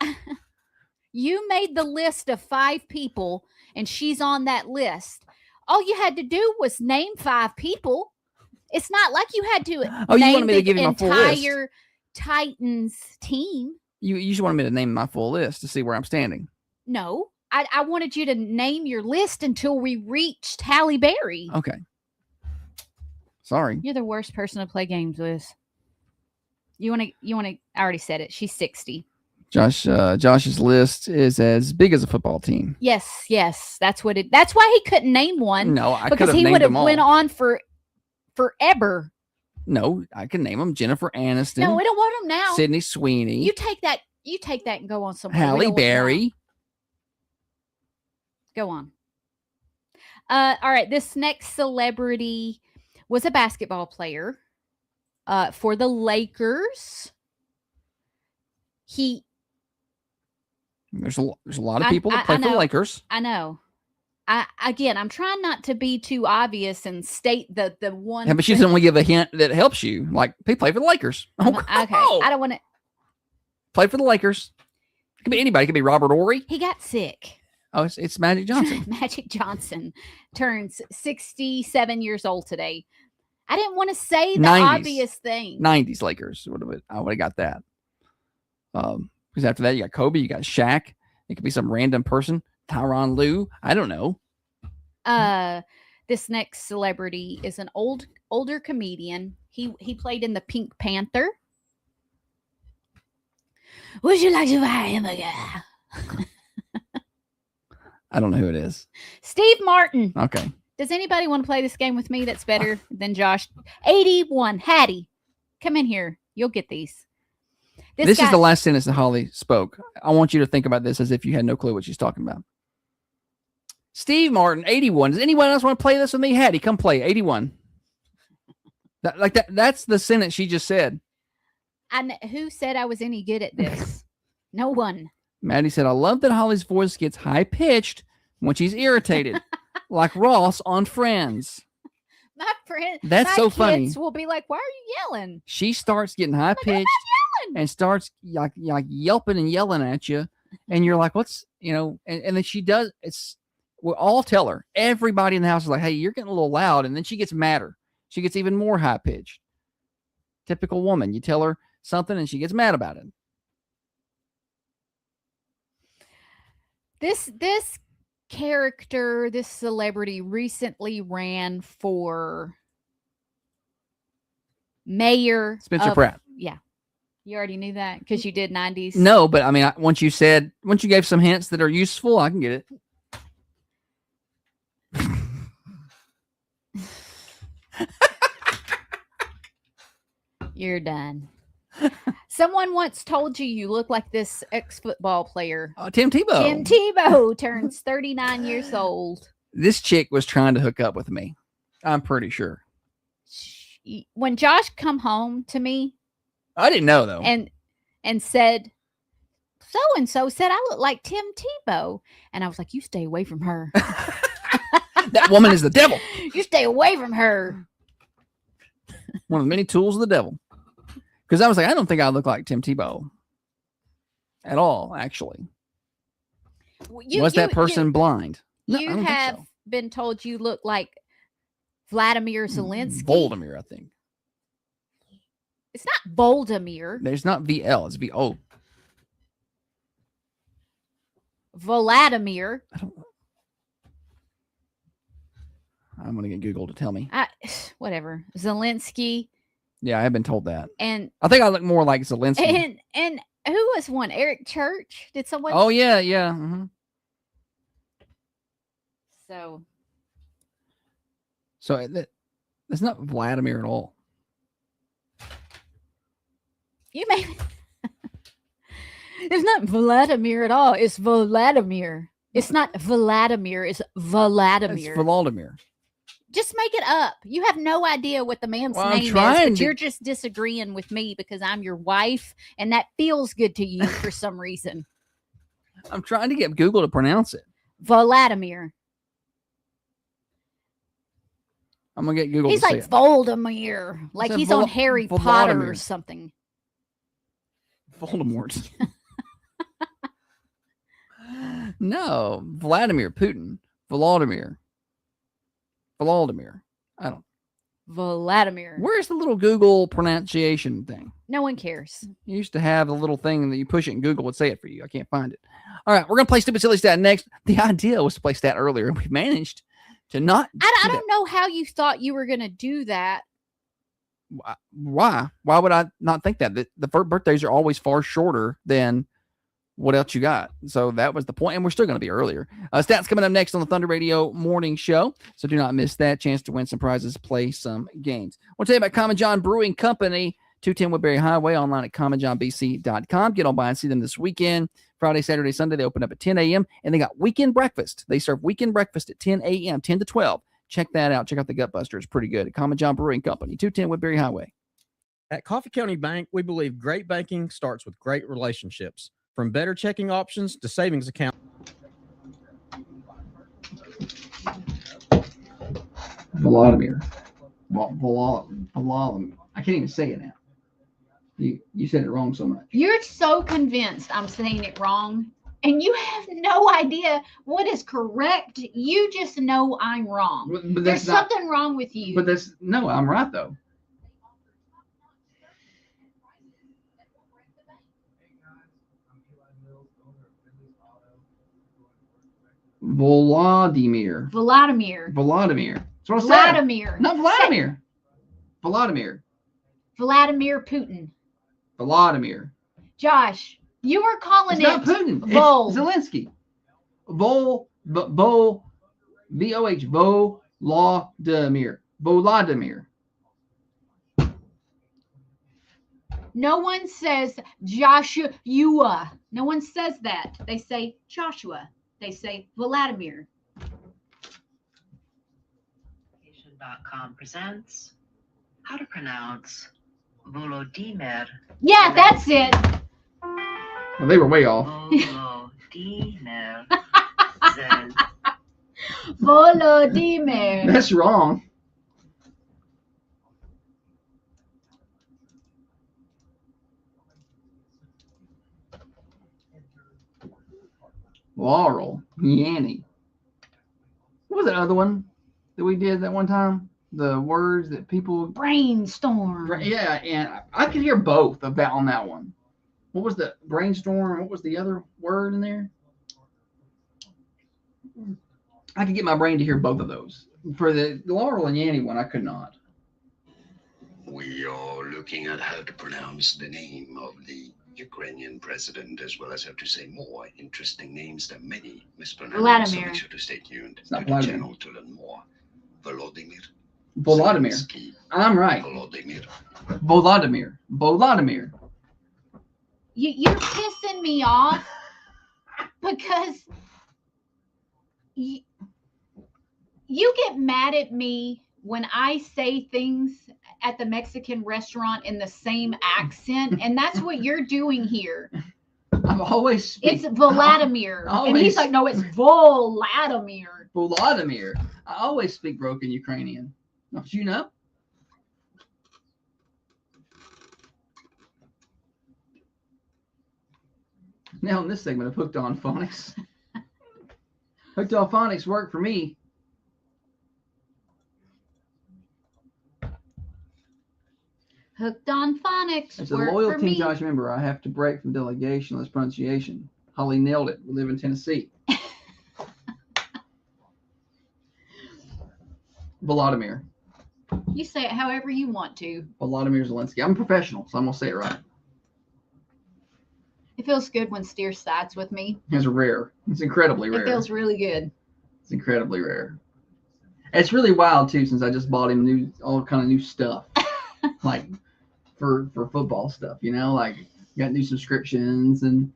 you made the list of 5 people and she's on that list. All you had to do was name 5 people. It's not like you had to you wanted me to give you my full list. Entire Titans team. You just wanted me to name my full list to see where I'm standing. No, I wanted you to name your list until we reached Halle Berry. Okay. Sorry. You're the worst person to play games with. You want to, I already said it. She's 60. Josh's list is as big as a football team. Yes. That's why he couldn't name one. No, I because he would have went on forever. No, I can name them. Jennifer Aniston. No, we don't want them now. Sydney Sweeney. You take that and go on somewhere. Halle Berry. Go on. All right. This next celebrity was a basketball player for the Lakers. There's a lot of people that play for the Lakers. I know. I'm trying not to be too obvious and state the one. Yeah, but she doesn't want to give a hint that helps you. Like, they play for the Lakers. Okay. I don't want to. Play for the Lakers. It could be anybody. It could be Robert Horry. He got sick. Oh, it's Magic Johnson. Magic Johnson turns 67 years old today. I didn't want to say the 90s. obvious thing. 90s Lakers. I would have got that. Because after that, you got Kobe, you got Shaq. It could be some random person. Tyronn Lue. I don't know. This next celebrity is an older comedian. He played in the Pink Panther. Would you like to buy a hamburger? I don't know who it is. Steve Martin. Okay. Does anybody want to play this game with me that's better than Josh? 81. Hattie, come in here. You'll get these. This is the last sentence that Holly spoke. I want you to think about this as if you had no clue what she's talking about. Steve Martin, 81. Does anyone else want to play this with me? Hattie, come play. 81. That's the sentence she just said. Who said I was any good at this? No one. Maddie said, I love that Holly's voice gets high-pitched when she's irritated, like Ross on Friends. My friend, That's my so kids funny. will be like, "Why are you yelling?" She starts getting I'm high-pitched yelling. and starts like yelping and yelling at you. And you're like, what's, and then she does, we'll all tell her. Everybody in the house is like, hey, you're getting a little loud. And then she gets madder. She gets even more high-pitched. Typical woman. You tell her something and she gets mad about it. This character, this celebrity recently ran for mayor. Spencer Pratt. Yeah. You already knew that because you did 90s. No, but I mean, once you gave some hints that are useful, I can get it. You're done. Someone once told you look like this ex-football player. Tim Tebow. Tim Tebow turns 39 years old. This chick was trying to hook up with me. I'm pretty sure. When Josh come home to me I didn't know though. and said, so and so said I look like Tim Tebow, and I was like, you stay away from her. That woman is the devil. You stay away from her. One of the many tools of the devil. Because I was like, I don't think I look like Tim Tebow at all, actually. Was that person blind? No, I You don't think have so. been told you look like Vladimir Zelensky. Voldemir, I think. It's not Voldemir. There's not VL, it's VO. Vladimir. I don't know. I'm going to get Google to tell me. Whatever. Zelensky. Yeah, I have been told that. And I think I look more like Zelensky. and who was one? Eric Church? Did someone? Oh, yeah, yeah. Mm-hmm. So that's not Vladimir at all. You may. It's not Vladimir at all. It's Vladimir. It's not Vladimir. It's Vladimir. It's Volodymyr. Just make it up. You have no idea what the man's Well, I'm name is, trying but to- you're just disagreeing with me because I'm your wife, and that feels good to you for some reason. I'm trying to get Google to pronounce it. Vladimir. I'm going to get Google He's to say like it. Voldemir. Like said he's on Harry Potter or Vladimir. something. Voldemort. No, Vladimir Putin. Volodymyr. I don't. Vladimir. Where's the little Google pronunciation thing? No one cares. You used to have a little thing that you push it and Google would say it for you. I can't find it. All right, we're going to play Stupid Silly Stat next. The idea was to play Stat earlier, and we managed to not. I do don't know how you thought you were going to do that. that. Why? Why would I not think that? The first birthdays are always far shorter than what else you got. So that was the point, and we're still going to be earlier. Stats coming up next on the Thunder Radio Morning Show, so do not miss that chance to win some prizes, play some games. I want to tell you about Common John Brewing Company, 210 Woodbury Highway, online at commonjohnbc.com. Get on by and see them this weekend. Friday, Saturday, Sunday, they open up at 10 a.m., and they got weekend breakfast. They serve weekend breakfast at 10 a.m., 10 to 12. Check that out. Check out the Gutbuster. It's pretty good. At Common John Brewing Company, 210 Woodbury Highway. At Coffee County Bank, we believe great banking starts with great relationships. From better checking options to savings accounts. Volodymyr. Volodymyr. I can't even say it now. You said it wrong so much. You're so convinced I'm saying it wrong, and you have no idea what is correct. You just know I'm wrong. But There's something wrong with you. But that's no, I'm right though. Volodymyr. Vladimir. Volodymyr. That's what I said. Vladimir. Not Vladimir. Vladimir. Vladimir Putin. Vladimir. Josh, you were calling It's not it Putin. Vol. It's Zelensky. V-O-H. Volodymyr. Volodymyr. No one says Joshua. No one says that. They say Joshua. They say Vladimir. .com presents how to pronounce Volodymyr. Yeah, that's it. Well, they were way off. Volodymyr. Volodymyr. That's wrong. Laurel. Yanny. What was that other one that we did that one time? The words that people. Brainstorm. Yeah, and I could hear both of that on that one. What was the brainstorm? What was the other word in there? I could get my brain to hear both of those. For the Laurel and Yanny one, I could not. We are looking at how to pronounce the name of the Ukrainian president, as well as how to say more interesting names that many mispronounce. Vladimir. So make sure to stay tuned It's not to the Vladimir. channel to learn more. Volodymyr. Volodymyr. Zelensky. I'm right. Volodymyr. Volodymyr. Volodymyr. You're pissing me off because you get mad at me when I say things at the Mexican restaurant in the same accent, and that's what you're doing here. I'm always It's Vladimir. And he's like, no, it's Vladimir. Volodymyr. I always speak broken Ukrainian. Don't you know? Now in this segment of Hooked on Phonics. Hooked on Phonics worked for me. Hooked on Phonics. As a work loyal for Team me. Josh member, I have to break from delegationless pronunciation. Holly nailed it. We live in Tennessee. Volodymyr. You say it however you want to. Volodymyr Zelensky. I'm a professional, so I'm going to say it right. It feels good when Steer sides with me. It's rare. It's incredibly rare. It feels really good. It's incredibly rare. It's really wild too, since I just bought him all kind of new stuff, like for football stuff. You know, like got new subscriptions and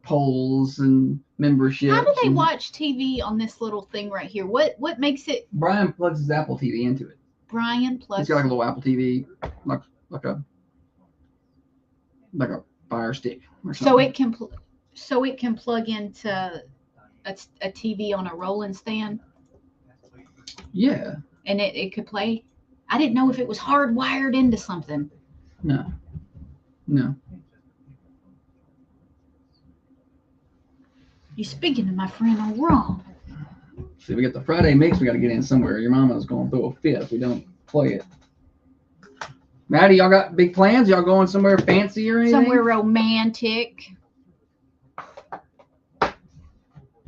polls and memberships. How do they and watch TV on this little thing right here? What makes it Brian plugs his Apple TV into it. Brian He's plus? got like a little Apple TV, like a Fire Stick or something. So it can plug into a TV on a rolling stand, Yeah. and it could play. I didn't know if it was hardwired into something. No. You're speaking to my friend all wrong. See, we got the Friday mix. We got to get in somewhere. Your mama's going to throw a fit if we don't play it. Maddie, y'all got big plans? Y'all going somewhere fancy or anything? Somewhere romantic.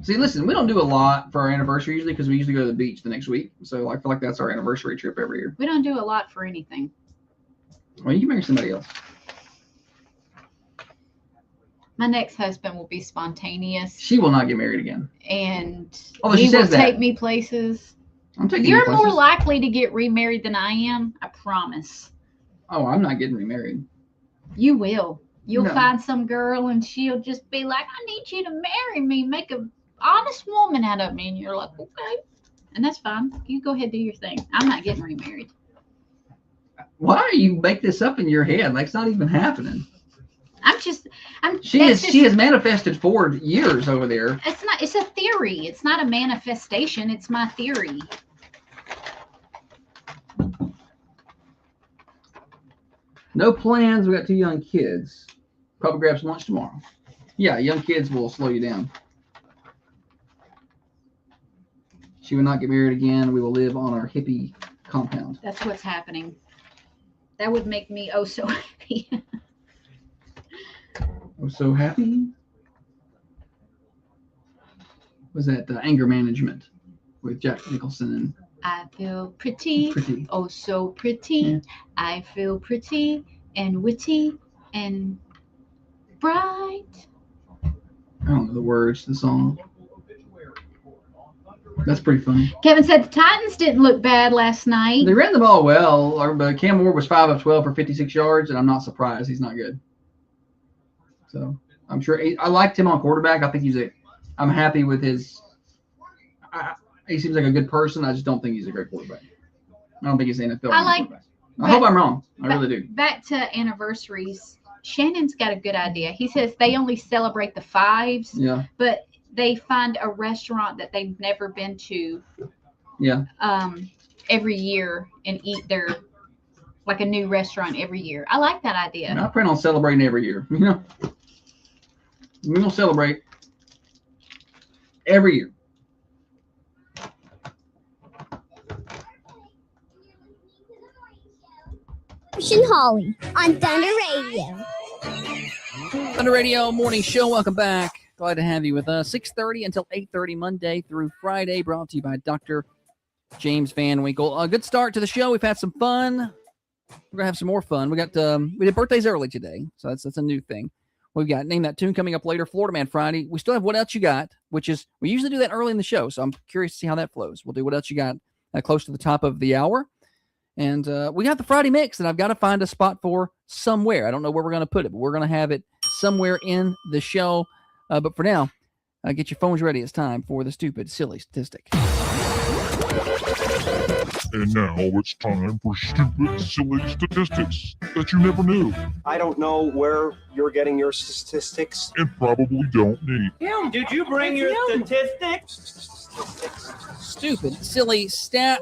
See, listen, we don't do a lot for our anniversary usually because we usually go to the beach the next week. So I feel like that's our anniversary trip every year. We don't do a lot for anything. Well, you can marry somebody else. My next husband will be spontaneous, She will not get married again. and Although she he will says that. take me places. I'm taking you You're more places. likely to get remarried than I am. I promise. Oh, I'm not getting remarried. You will. You'll No. find some girl and she'll just be like, I need you to marry me, make an honest woman out of me. And you're like, okay. And that's fine. You go ahead and do your thing. I'm not getting remarried. Why do you make this up in your head? Like it's not even happening. She has manifested for years over there. It's a theory. It's not a manifestation. It's my theory. No plans. We got 2 young kids. Probably grab some lunch tomorrow. Yeah, young kids will slow you down. She will not get married again. We will live on our hippie compound. That's what's happening. That would make me oh so happy. I'm so happy. Was that Anger Management with Jack Nicholson? And I feel pretty. Pretty. Oh, so pretty. Yeah. I feel pretty and witty and bright. I don't know the words to the song. That's pretty funny. Kevin said the Titans didn't look bad last night. They ran the ball well. But Cam Ward was 5 of 12 for 56 yards, and I'm not surprised he's not good. So I'm sure I liked him on quarterback. I think I'm happy with his. He seems like a good person. I just don't think he's a great quarterback. I don't think he's an NFL quarterback. I hope I'm wrong. I really do. Back to anniversaries. Shannon's got a good idea. He says they only celebrate the 5s, Yeah. but they find a restaurant that they've never been to. Yeah. Every year and eat like a new restaurant every year. I like that idea. And I plan on celebrating every year. We're gonna celebrate every year. Christian Holly on Thunder Radio. Thunder Radio Morning Show. Welcome back. Glad to have you with us. 6:30 until 8:30 Monday through Friday. Brought to you by Dr. James Van Winkle. A good start to the show. We've had some fun. We're gonna have some more fun. We did birthdays early today, so that's a new thing. We've got Name That Tune coming up later. Florida Man Friday. We still have What Else You Got, which is we usually do that early in the show, so I'm curious to see how that flows. We'll do What Else You Got close to the top of the hour. And we got the Friday mix, and I've got to find a spot for somewhere. I don't know where we're going to put it, but we're going to have it somewhere in the show. But for now, get your phones ready. It's time for the stupid, silly statistic. And now it's time for stupid, silly statistics that you never knew I don't know where you're getting your statistics. and probably don't need. Tim, did you bring your statistics? Stupid, silly stats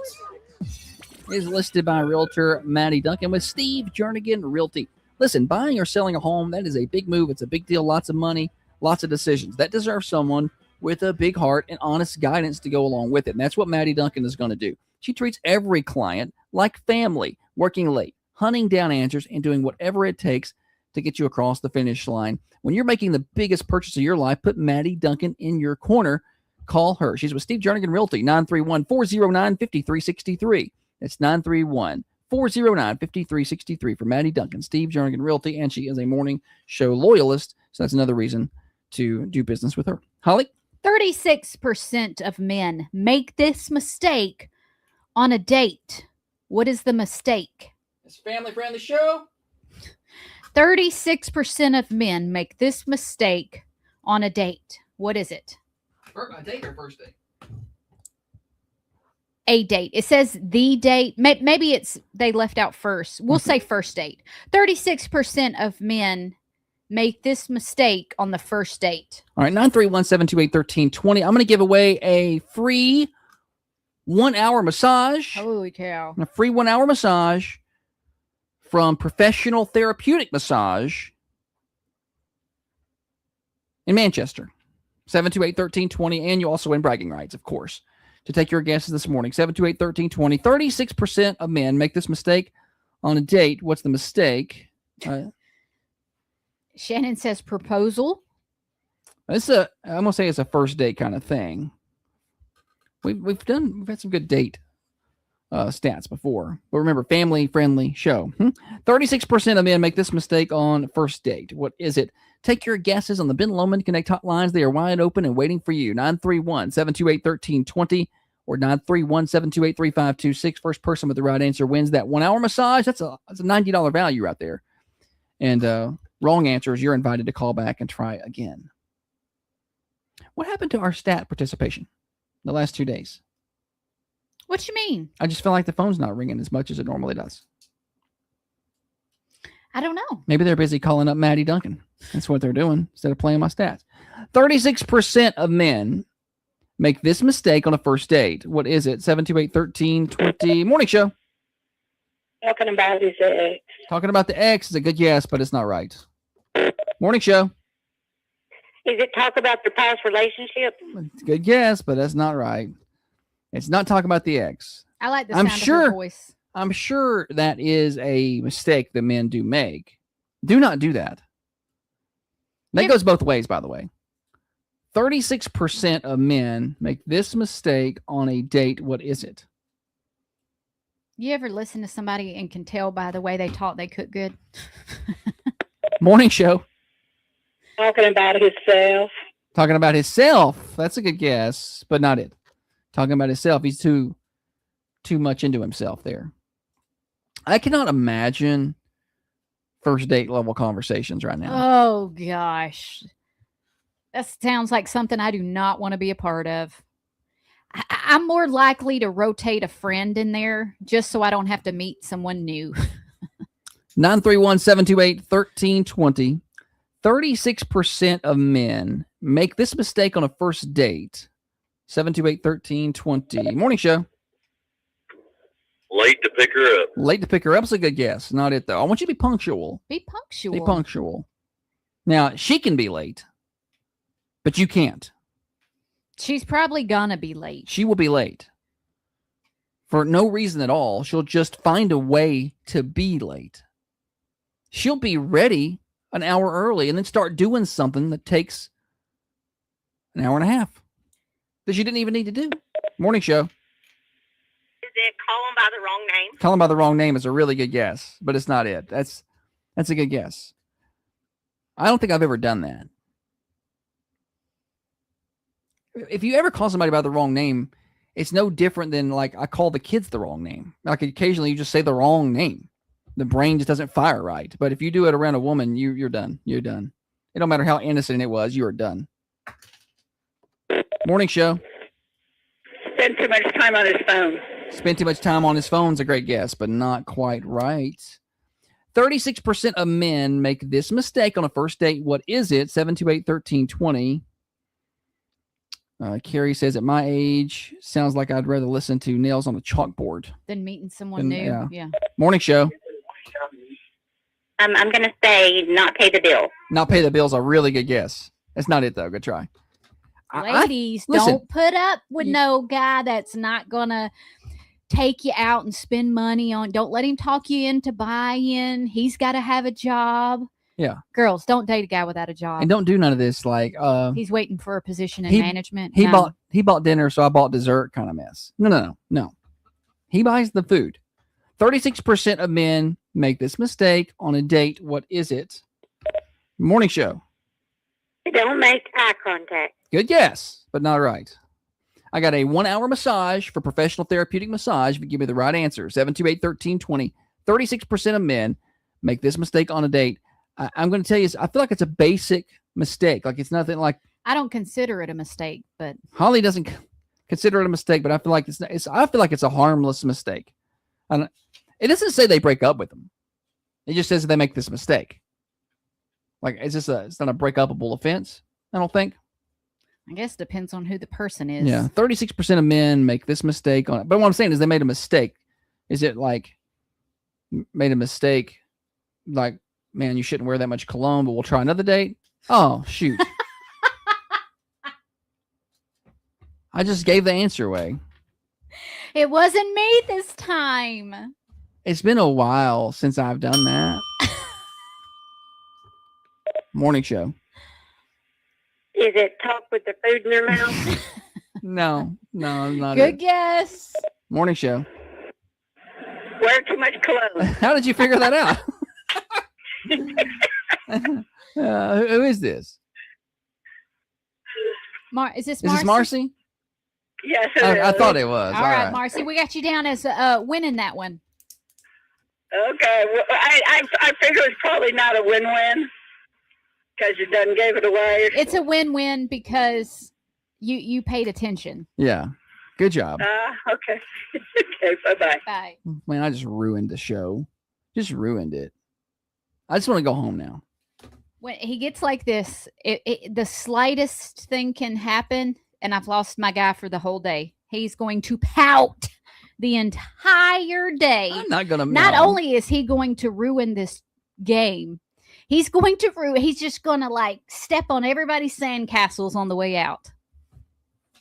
is listed by Realtor Maddie Duncan with Steve Jernigan Realty. Listen, buying or selling a home, that is a big move. It's a big deal. Lots of money, lots of decisions. That deserves someone with a big heart and honest guidance to go along with it. And that's what Maddie Duncan is going to do. She treats every client like family, working late, hunting down answers, and doing whatever it takes to get you across the finish line. When you're making the biggest purchase of your life, put Maddie Duncan in your corner. Call her. She's with Steve Jernigan Realty, 931-409-5363. That's 931-409-5363 for Maddie Duncan, Steve Jernigan Realty, and she is a morning show loyalist, so that's another reason to do business with her. Holly? 36% of men make this mistake on a date. What is the mistake? It's a family-friendly show. 36% of men make this mistake on a date. What is it? A date or first date? A date. It says the date. Maybe it's they left out first. We'll say first date. 36% of men make this mistake on the first date. All right, 931-728-1320. I'm going to give away a free 1-hour massage. Holy cow. A free 1-hour massage from Professional Therapeutic Massage in Manchester. 728-1320. And you also win bragging rights, of course, to take your guesses this morning. 728-1320. 36% of men make this mistake on a date. What's the mistake? Shannon says proposal. I'm gonna say it's a first date kind of thing. We've had some good date stats before, but remember, family friendly show. 36% of men make this mistake on first date. What is it? Take your guesses on the Ben Lomond Connect hotlines. They are wide open and waiting for you. 931-728-1320 or 931-728-3526. First person with the right answer wins that 1-hour massage. That's a $90 value right there. And wrong answers, you're invited to call back and try again. What happened to our stat participation the last 2 days? What you mean? I just feel like the phone's not ringing as much as it normally does. I don't know. Maybe they're busy calling up Maddie Duncan. That's what they're doing instead of playing my stats. 36% of men make this mistake on a first date. What is it? 728-1320. Morning show. Talking about his ex. Talking about the ex is a good guess, but it's not right. Morning show. Is it talk about the past relationship? It's a good guess, but that's not right. It's not talking about the ex. I like the sound of her voice. I'm sure that is a mistake that men do make. Do not do that. That goes both ways, by the way. 36% of men make this mistake on a date. What is it? You ever listen to somebody and can tell by the way they talk they cook good? Morning show. Talking about himself. Talking about himself. That's a good guess, but not it. Talking about himself. He's too much into himself there. I cannot imagine first date level conversations right now. Oh gosh. That sounds like something I do not want to be a part of. I'm more likely to rotate a friend in there just so I don't have to meet someone new. 931-728-1320. 36% of men make this mistake on a first date. 728-1320. Morning show. Late to pick her up. Late to pick her up's a good guess. Not it, though. I want you to be punctual. Be punctual. Be punctual. Now, she can be late, but you can't. She's probably gonna be late. She will be late. For no reason at all. She'll just find a way to be late. She'll be ready an hour early and then start doing something that takes an hour and a half that she didn't even need to do. Morning show. Is it call him by the wrong name? Call him by the wrong name is a really good guess, but it's not it. That's a good guess. I don't think I've ever done that. If you ever call somebody by the wrong name, it's no different than like I call the kids the wrong name. Like occasionally you just say the wrong name. The brain just doesn't fire right. But if you do it around a woman, you're done. You're done. It don't matter how innocent it was, you are done. Morning show. Spend too much time on his phone. Spend too much time on his phone's a great guess, but not quite right. 36% of men make this mistake on a first date. What is it? 728-1320. Carrie says, at my age, sounds like I'd rather listen to Nails on a Chalkboard than meeting someone new. Yeah. Morning show. I'm going to say not pay the bill. Not pay the bill's a really good guess. That's not it, though. Good try. Ladies, listen, don't put up with no guy that's not going to take you out and spend money on. Don't let him talk you into buying. He's got to have a job. Yeah. Girls, don't date a guy without a job. And don't do none of this like he's waiting for a position in he- management. he No. bought dinner, so I bought dessert kind of mess. No. He buys the food. 36% of men make this mistake on a date. What is it? Morning show. Don't make eye contact. Good guess, but not right. I got a 1-hour massage for professional therapeutic massage. If you give me the right answer, 728-1320. 36% of men make this mistake on a date. I'm going to tell you, I feel like it's a basic mistake. Like it's nothing like I don't consider it a mistake, but Holly doesn't consider it a mistake, but I feel like I feel like it's a harmless mistake. And it doesn't say they break up with them. It just says that they make this mistake. Like it's not a break upable offense. I don't think. I guess it depends on who the person is. Yeah, 36% of men make this mistake on it. But what I'm saying is they made a mistake. Is it like made a mistake? Like, man, you shouldn't wear that much cologne, but we'll try another date. Oh, shoot. I just gave the answer away. It wasn't me this time. It's been a while since I've done that. Morning show. Is it talk with the food in your mouth? No, not Good it. guess. Morning show. Wear too much clothes. How did you figure that out? Who is this? Is this Is Marcy? this Marcy? Yes, I thought it was. All right, Marcy, we got you down as winning that one. Okay, well, I figure it's probably not a win-win because you done gave it away. It's a win-win because you paid attention. Yeah. Good job. Okay. Okay, bye-bye. Bye. Man, I just ruined the show. Just ruined it. I just want to go home now. When he gets like this, the slightest thing can happen, and I've lost my guy for the whole day. He's going to pout the entire day. I'm not going to. Not only is he going to ruin this game, he's just going to like step on everybody's sandcastles on the way out.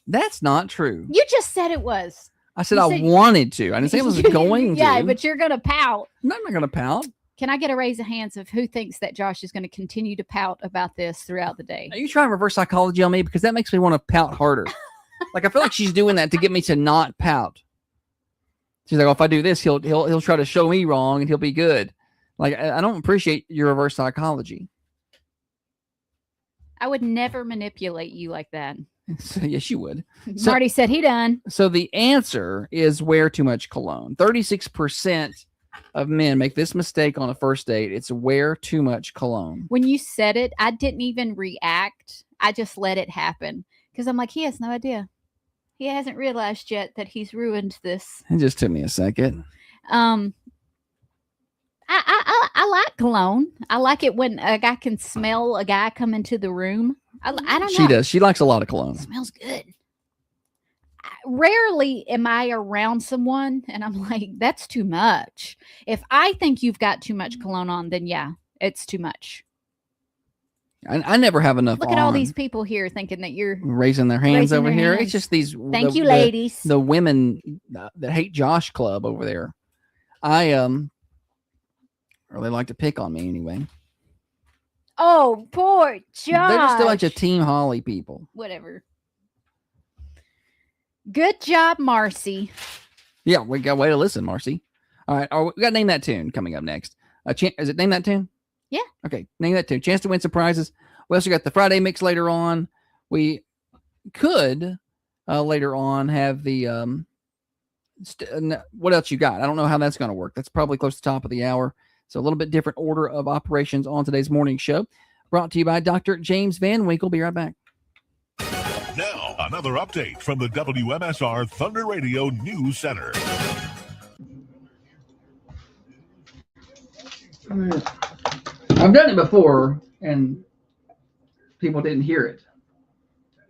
That's not true. You just said it was. I said You I said- wanted to. I didn't say I was going to. Yeah, but you're going to pout. No, I'm not going to pout. Can I get a raise of hands of who thinks that Josh is going to continue to pout about this throughout the day? Are you trying reverse psychology on me? Because that makes me want to pout harder. Like, I feel like she's doing that to get me to not pout. She's like, oh, if I do this, he'll try to show me wrong and he'll be good. Like, I don't appreciate your reverse psychology. I would never manipulate you like that. So, yes, you would. So, Marty said he done. So the answer is wear too much cologne. 36% of men make this mistake on a first date. It's wear too much cologne. When you said it, I didn't even react. I just let it happen because I'm like, he has no idea. He hasn't realized yet that he's ruined this. It just took me a second. I like cologne. I like it when a guy can smell a guy come into the room. I don't know. She does. She likes a lot of cologne. It smells good. Rarely am I around someone and I'm like, that's too much. If I think you've got too much cologne on, then yeah, it's too much. I never have enough. Look at all these people here thinking that you're raising their hands over here. It's just these. Thank you, ladies. The women that hate Josh Club over there. Or they like to pick on me anyway. Oh, poor Josh. They're just a bunch of Team Holly people. Whatever. Good job, Marcy. Yeah, we got way to listen, Marcy. All right, we got to name that tune coming up next. Is it Name That Tune? Yeah. Okay, name that tune. Chance to win some prizes. We also got the Friday mix later on. We could later on have the what else you got? I don't know how that's going to work. That's probably close to the top of the hour. So a little bit different order of operations on today's morning show. Brought to you by Dr. James Van Winkle. Be right back. Now, another update from the WMSR Thunder Radio News Center. I've done it before, and people didn't hear it.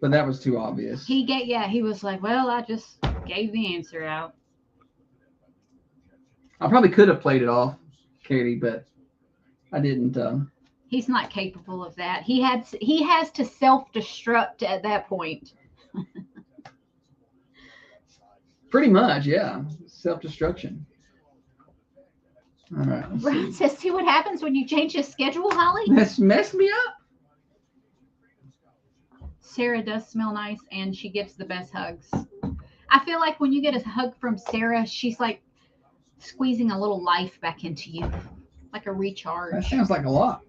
But that was too obvious. He was like, well, I just gave the answer out. I probably could have played it off, Katie, but I didn't. He's not capable of that. He has to self-destruct at that point. Pretty much, yeah. Self-destruction. All right. Ron says, see what happens when you change his schedule, Holly? That's messed me up. Sarah does smell nice, and she gives the best hugs. I feel like when you get a hug from Sarah, she's like squeezing a little life back into you, like a recharge. That sounds like a lot.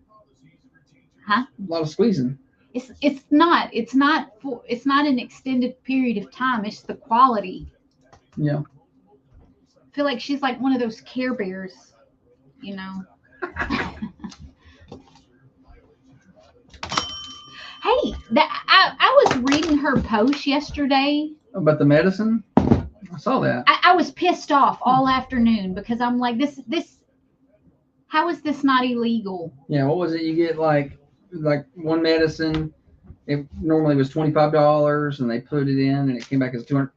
Huh? A lot of squeezing. It's not an extended period of time. It's the quality. Yeah. I feel like she's like one of those Care Bears, you know. Hey, I was reading her post yesterday about the medicine. I saw that. I was pissed off all afternoon because I'm like, this. How is this not illegal? Yeah, what was it? You get like one medicine. It normally was $25, and they put it in, and it came back as a $250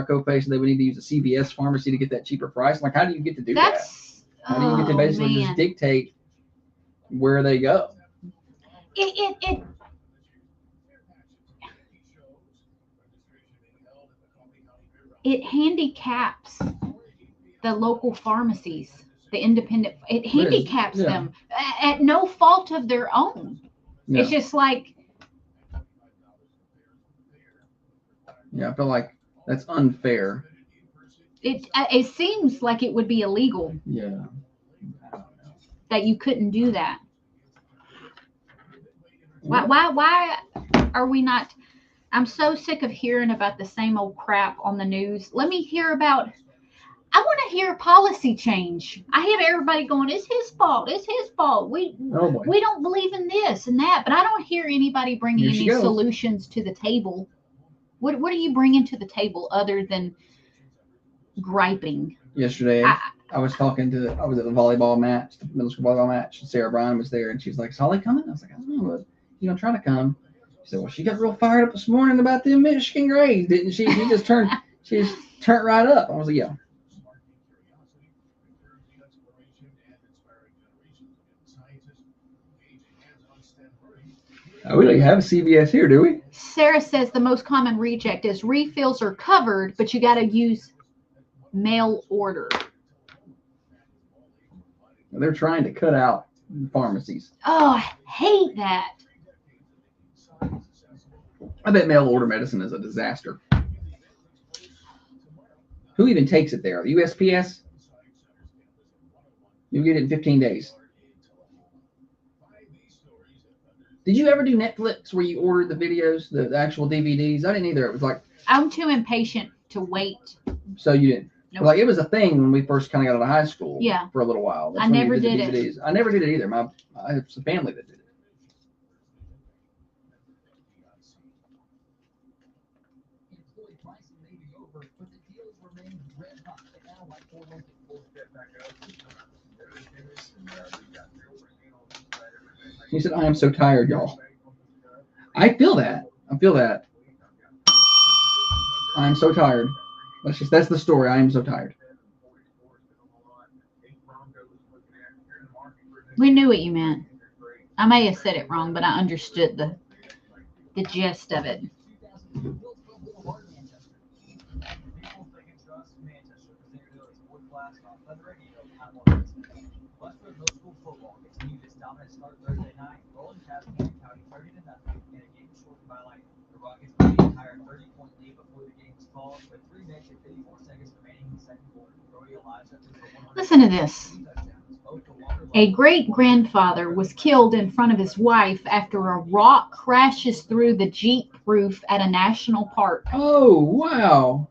copay. So they would need to use a CVS pharmacy to get that cheaper price. Like, how do you get to do that? How do you get to basically just dictate where they go? It handicaps the local pharmacies, the independent. It handicaps them at no fault of their own. Yeah. It's just like. Yeah, I feel like that's unfair. It seems like it would be illegal. Yeah. That you couldn't do that. Why are we not? I'm so sick of hearing about the same old crap on the news. Let me hear about. I want to hear policy change. I have everybody going, it's his fault. It's his fault. We don't believe in this and that, but I don't hear anybody bringing any solutions to the table. What are you bringing to the table other than griping? Yesterday, I was talking to. I was at the volleyball match, the middle school volleyball match. And Sarah Bryan was there, and she was like, "Is Holly coming?" I was like, "I don't know. You gonna try to come?" She said, "Well, she got real fired up this morning about the Michigan grades, didn't she?" She just turned right up. I was like, "Yeah." We don't have a CVS here, do we? Sarah says the most common reject is refills are covered, but you got to use mail order. They're trying to cut out pharmacies. Oh, I hate that. I bet mail order medicine is a disaster. Who even takes it there? The USPS? You'll get it in 15 days. Did you ever do Netflix where you ordered the videos, the actual DVDs? I didn't either. It was like, I'm too impatient to wait. so you didn't. Nope. Like, it was a thing when we first kind of got out of high school. Yeah. For a little while. I when you never the did it. DVDs. I never did it either. I have some family that did it. He said, I am so tired, y'all. I feel that. I am so tired. That's the story. I am so tired. We knew what you meant. I may have said it wrong, but I understood the gist of it. Listen to this. A great-grandfather was killed in front of his wife after a rock crashes through the Jeep roof at a national park. Oh, wow.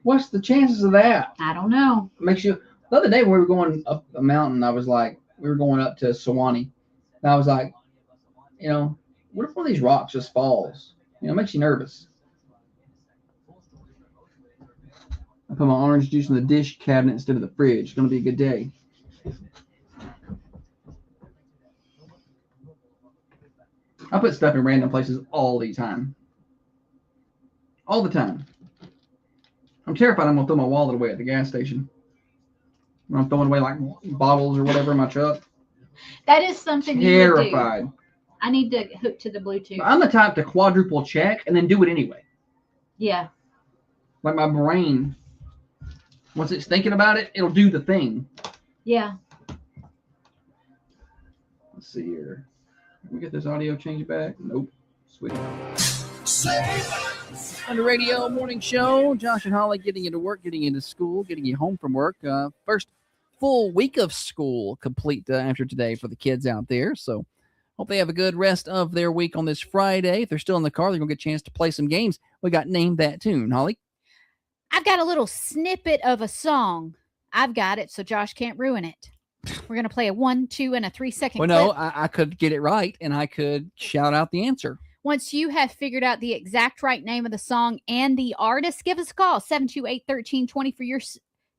What's the chances of that? I don't know. Makes you. The other day when we were going up a mountain, I was like, we were going up to Sewanee. And I was like, you know, what if one of these rocks just falls? You know, it makes you nervous. I put my orange juice in the dish cabinet instead of the fridge. It's going to be a good day. I put stuff in random places all the time. All the time. I'm terrified I'm going to throw my wallet away at the gas station. When I'm throwing away like bottles or whatever in my truck. That is something you would do. Terrified. I need to hook to the Bluetooth. I'm the type to quadruple check and then do it anyway. Yeah. Like my brain, once it's thinking about it, it'll do the thing. Yeah. Let's see here. Can we get this audio changed back? Nope. Sweet. On the radio morning show, Josh and Holly getting you to work, getting you to school, getting you home from work. First full week of school complete after today for the kids out there. So hope they have a good rest of their week on this Friday. If they're still in the car, they're going to get a chance to play some games. We got Name That Tune. Holly? I've got a little snippet of a song. I've got it, so Josh can't ruin it. We're going to play a 1, 2, and a 3-second Well, clip. no, I could get it right, and I could shout out the answer. Once you have figured out the exact right name of the song and the artist, give us a call, 728-1320 for your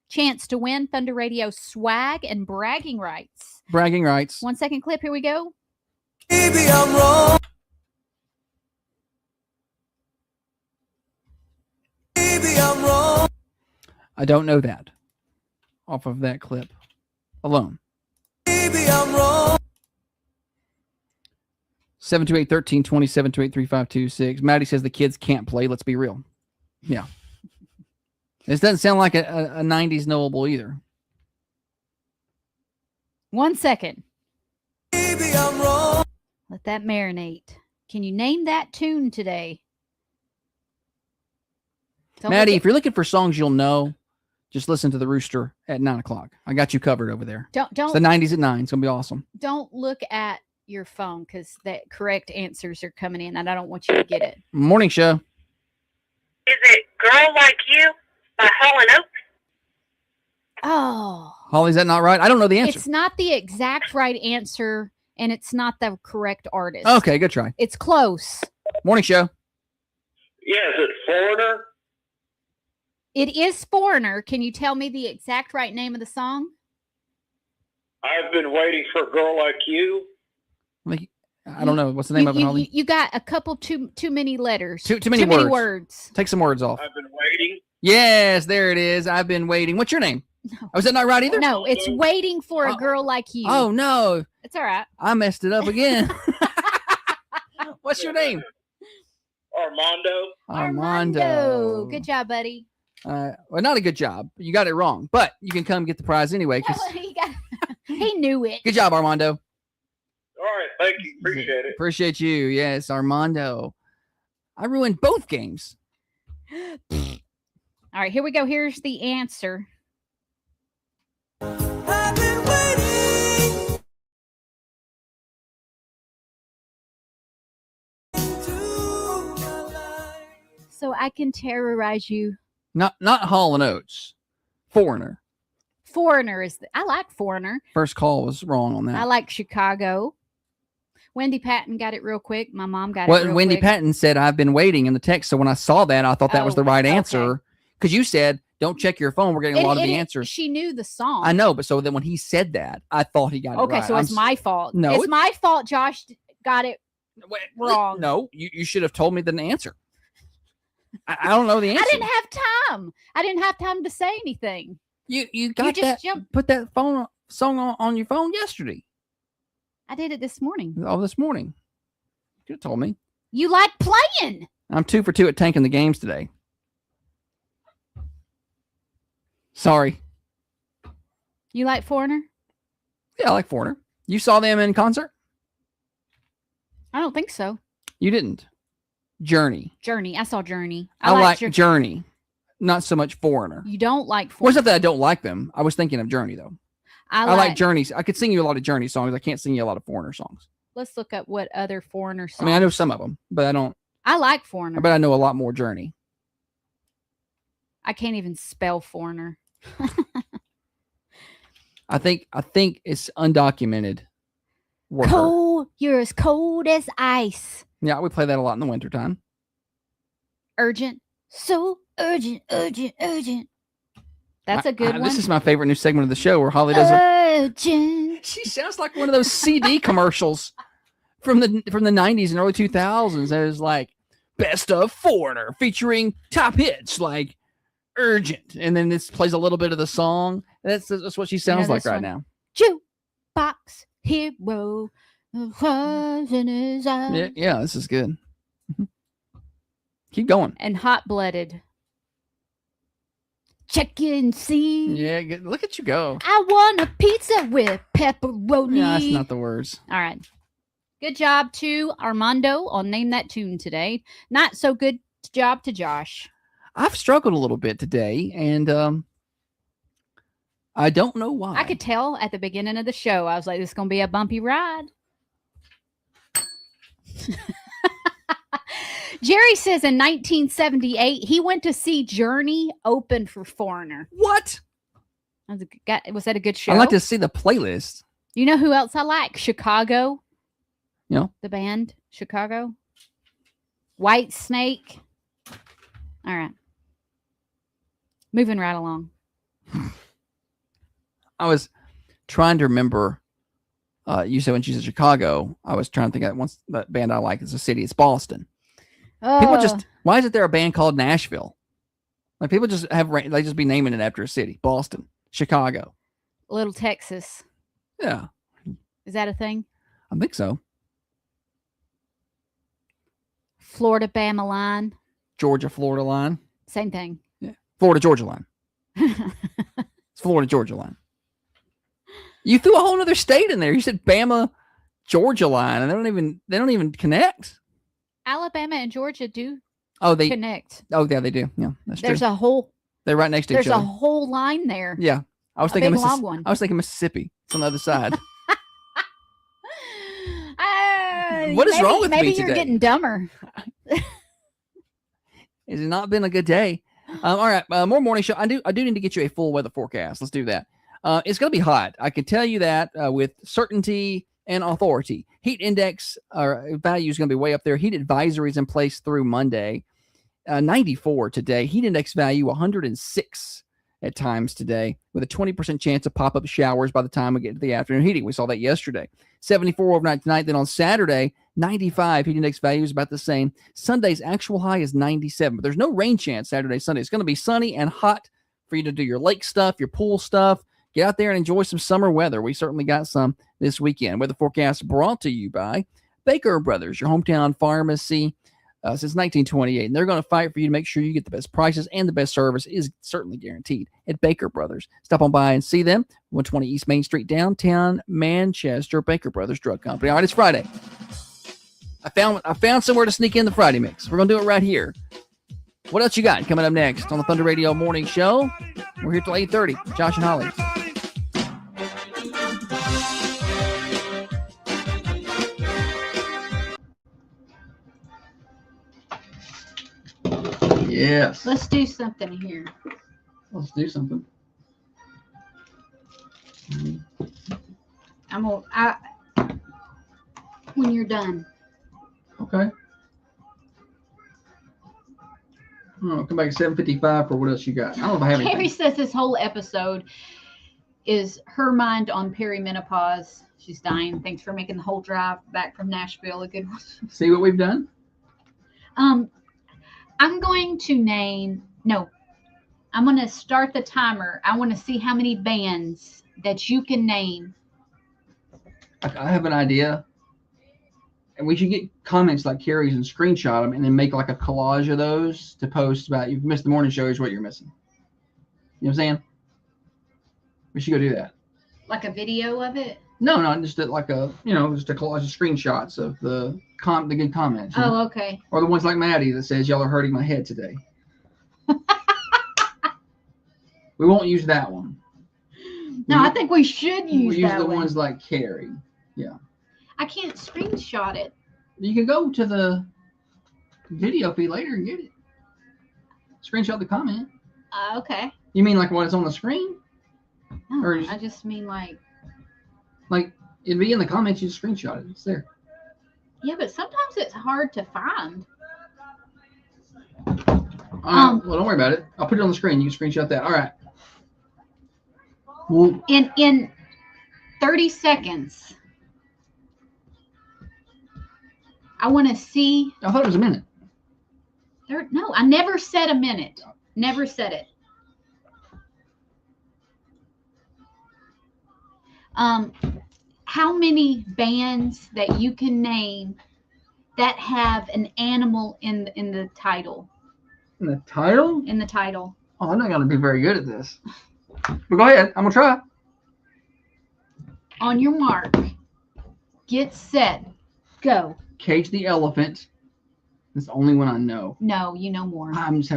chance to win Thunder Radio swag and bragging rights. Bragging rights. 1-second clip. Here we go. Maybe I'm wrong. Maybe I'm wrong. I don't know that off of that clip alone. Maybe I'm wrong. 728-1320, 728-3526. Maddie says the kids can't play. Let's be real. Yeah. This doesn't sound like a 90s knowable either. 1 second. Maybe I'm wrong. Let that marinate. Can you name that tune today? Don't Maddie, look if you're looking for songs you'll know, just listen to the Rooster at 9 o'clock. I got you covered over there. Don't It's the 90s at 9. It's going to be awesome. Don't look at your phone because the correct answers are coming in and I don't want you to get it. Morning show. Is it Girl Like You by Hall & Oates? Oh. Holly, is that not right? I don't know the answer. It's not the exact right answer and it's not the correct artist. Okay, good try. It's close. Morning show. Yeah, is it Foreigner? It is Foreigner. Can you tell me the exact right name of the song? I've been waiting for a girl like you. I don't know. What's the name of it, Holly? You got a couple too many letters. Too many words. Take some words off. I've been waiting. Yes, there it is. I've been waiting. What's your name? Oh, is that not right either? No, it's Waiting for a Girl Like You. Oh, no. It's all right. I messed it up again. What's your name? Armando. Good job, buddy. Well, not a good job. You got it wrong, but you can come get the prize anyway. He knew it. Good job, Armando. All right, thank you. Appreciate it. Appreciate you. Yes, Armando. I ruined both games. All All right, here we go. Here's the answer. So I can terrorize you. Not Hall & Oates. Foreigner. Foreigner is. I like Foreigner. First call was wrong on that. I like Chicago. Wendy Patton got it real quick. My mom got it Well, real Wendy quick. Patton said, I've been waiting in the text. So when I saw that, I thought that was the right okay. answer. Because you said, don't check your phone. We're getting a lot of the answers. She knew the song. I know, but so then when he said that, I thought he got it right. Okay, so it's my fault. No, it's my fault. Josh got it wrong. No, you should have told me the answer. I don't know the answer. I didn't have time. I didn't have time to say anything. You got just that? jumped. Put that song on your phone yesterday. I did it this morning. Oh, this morning. You could have told me. You like playing. I'm 2 for 2 at tanking the games today. Sorry. You like Foreigner? Yeah, I like Foreigner. You saw them in concert? I don't think so. You didn't. Journey. Journey. I saw Journey. I like Journey. Not so much Foreigner. You don't like Well, Foreigner. it's not that I don't like them. I was thinking of Journey, though. I like Journey. I could sing you a lot of Journey songs. I can't sing you a lot of Foreigner songs. Let's look up what other Foreigner songs. I mean, I know some of them, but I don't. I like Foreigner. But I know a lot more Journey. I can't even spell Foreigner. I think it's undocumented. Worker. Cold. You're as cold as ice. Yeah, we play that a lot in the wintertime. Urgent. So urgent, urgent, urgent. That's a good one. This is my favorite new segment of the show where Holly does urgent. She sounds like one of those CD commercials from the 90s and early 2000s. That is like best of Foreigner featuring top hits like Urgent, and then this plays a little bit of the song. That's what she sounds like right now. Jukebox hero. Yeah, this is good. Keep going. And Hot Blooded. Check and see. Yeah, look at you go. I want a pizza with pepperoni. Yeah, that's not the words. All right. Good job to Armando on Name That Tune today. Not so good job to Josh. I've struggled a little bit today, and I don't know why. I could tell at the beginning of the show. I was like, this is going to be a bumpy ride. Jerry says in 1978, he went to see Journey open for Foreigner. What? Was that a good show? I'd like to see the playlist. You know who else I like? Chicago. You know? The band, Chicago. White Snake. All right. Moving right along. I was trying to remember. You said when she said Chicago, I was trying to think of once that band I like is a city. It's Boston. People just, why isn't there a band called Nashville? Like people just they just be naming it after a city. Boston, Chicago, Little Texas. Yeah. Is that a thing? I think so. Florida Bama line. Georgia, Florida line. Same thing. Yeah. Florida, Georgia line. It's Florida, Georgia line. You threw a whole other state in there. You said Bama, Georgia line, and they don't even connect. Alabama and Georgia do they connect. Oh, yeah, they do. Yeah, that's true. There's a whole. They're right next to each other. There's a whole line there. Yeah, I was A thinking big long one. I was thinking Mississippi. It's on the other side. What is wrong with me maybe today? you're getting dumber. It's not been a good day. All right, more morning show. I do need to get you a full weather forecast. Let's do that. It's going to be hot. I can tell you that with certainty and authority. Heat index value is going to be way up there. Heat advisories in place through Monday. 94 today. Heat index value 106 at times today, with a 20% chance of pop-up showers by the time we get to the afternoon heating. We saw that yesterday. 74 overnight tonight. Then on Saturday, 95. Heat index value is about the same. Sunday's actual high is 97, but there's no rain chance Saturday, Sunday. It's going to be sunny and hot for you to do your lake stuff, your pool stuff. Get out there and enjoy some summer weather. We certainly got some this weekend. Weather forecast brought to you by Baker Brothers, your hometown pharmacy since 1928. And they're going to fight for you to make sure you get the best prices, and the best service is certainly guaranteed at Baker Brothers. Stop on by and see them. 120 East Main Street, downtown Manchester. Baker Brothers Drug Company. All right, it's Friday. I found somewhere to sneak in the Friday mix. We're going to do it right here. What else you got coming up next on the Thunder Radio Morning Show? We're here till 8:30. Josh and Holly. Yes. Let's do something here. Let's do something. When you're done. Okay. Come back at 7:55 for what else you got. I don't know if I have Carrie anything. says this whole episode is her mind on perimenopause. She's dying. Thanks for making the whole drive back from Nashville a good one. See what we've done? I'm going to start the timer. I want to see how many bands that you can name. I have an idea. And we should get comments like Carrie's and screenshot them and then make like a collage of those to post about you've missed the morning show, here's what you're missing. You know what I'm saying? We should go do that. Like a video of it? No, just like just a collage of screenshots of the good comments. Oh, okay. Or the ones like Maddie that says y'all are hurting my head today. We won't use that one. No, I think we should use We'll use that the one. ones like Carrie. Yeah. I can't screenshot it. You can go to the video feed later and get it. Screenshot the comment. Okay. You mean like what is on the screen? No, Or I just mean like it'd be in the comments, you just screenshot it. It's there. yeah, but sometimes it's hard to find. Well, don't worry about it. I'll put it on the screen. You can screenshot that. All right. Well, In 30 seconds, I want to see. I thought it was a minute. No, I never said a minute. Never said it. How many bands that you can name that have an animal in the title? In the title? In the title. Oh, I'm not going to be very good at this. But go ahead. I'm going to try. On your mark, get set, go. Cage the Elephant. That's the only one I know. No, you know more. I don't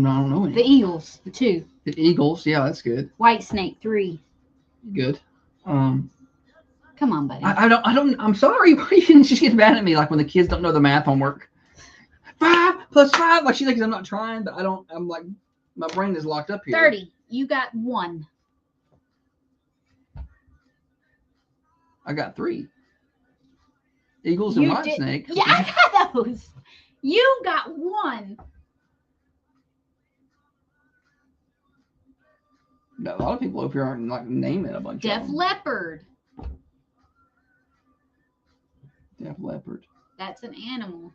know any. The Eagles, 2. The Eagles, yeah, that's good. White Snake, 3. Good. Come on, buddy. I'm sorry. Why you can just get mad at me like when the kids don't know the math homework? 5 + 5. Like she thinks I'm not trying, but I'm like, my brain is locked up here. 30. You got 1. I got 3. Eagles and White Snake. Yeah, I got those. You got 1. A lot of people up here aren't like naming a bunch Def of them. Leppard. Def Leppard. That's an animal.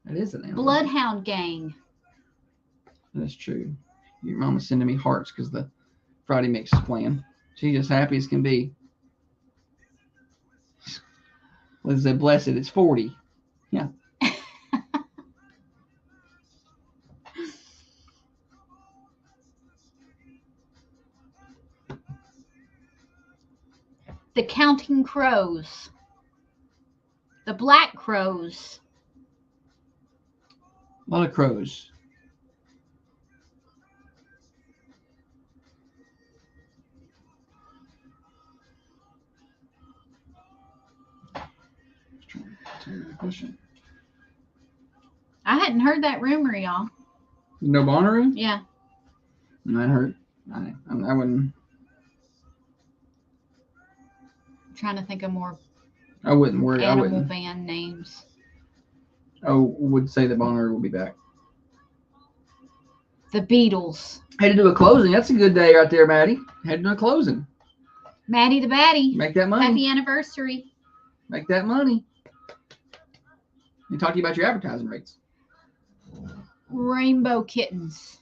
That is an animal. Bloodhound Gang. That's true. Your mama's sending me hearts because the Friday Mix is playing. She's just happy as can be. Let's say blessed, it's 40. Yeah. The Counting Crows. The Black Crows. A lot of crows. I hadn't heard that rumor, y'all. No Bonnaroo? Yeah. I heard. I wouldn't. I'm trying to think of more I wouldn't worry. I animal wouldn't. band names. I would say that Bonnaroo will be back. The Beatles. Had to do a closing. That's a good day right there, Maddie. Had to do a closing. Maddie the Batty. Make that money. Happy anniversary. Make that money. And talk to you about your advertising rates. Rainbow Kittens.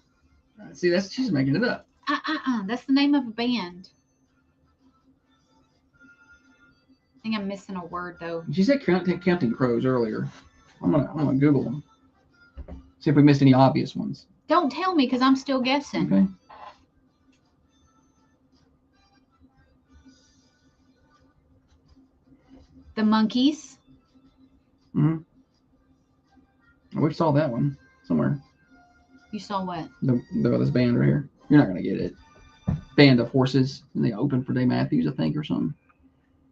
See, she's making it up. That's the name of a band. I think I'm missing a word though. She said counting crows earlier. I'm gonna Google them. See if we missed any obvious ones. Don't tell me because I'm still guessing. Okay. The Monkees. Mm-hmm. We saw that one somewhere. You saw what? This band right here. You're not gonna get it. Band of Horses, and they opened for Dave Matthews, I think, or something.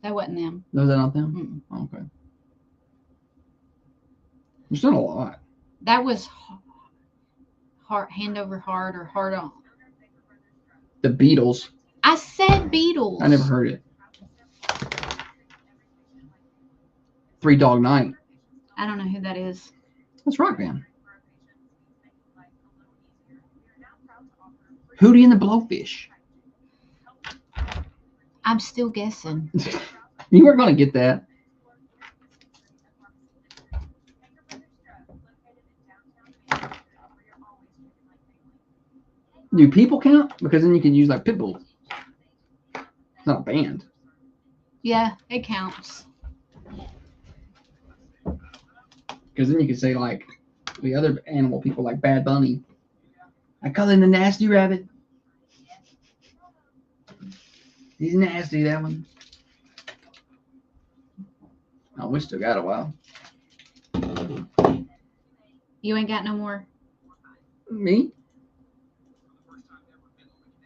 That wasn't them. Was that not them? Oh, okay. There's done a lot. That was Heart, Hand Over Heart, or Heart On. The Beatles. I said Beatles. I never heard it. Three Dog Night. I don't know who that is. That's Rock Band. Hootie and the Blowfish. I'm still guessing. You weren't going to get that. Do people count? Because then you can use like Pitbull. It's not a band. Yeah, it counts. Because then you could say like the other animal people like Bad Bunny. I call him the Nasty Rabbit. He's nasty, that one. Oh, we still got a while. You ain't got no more? Me?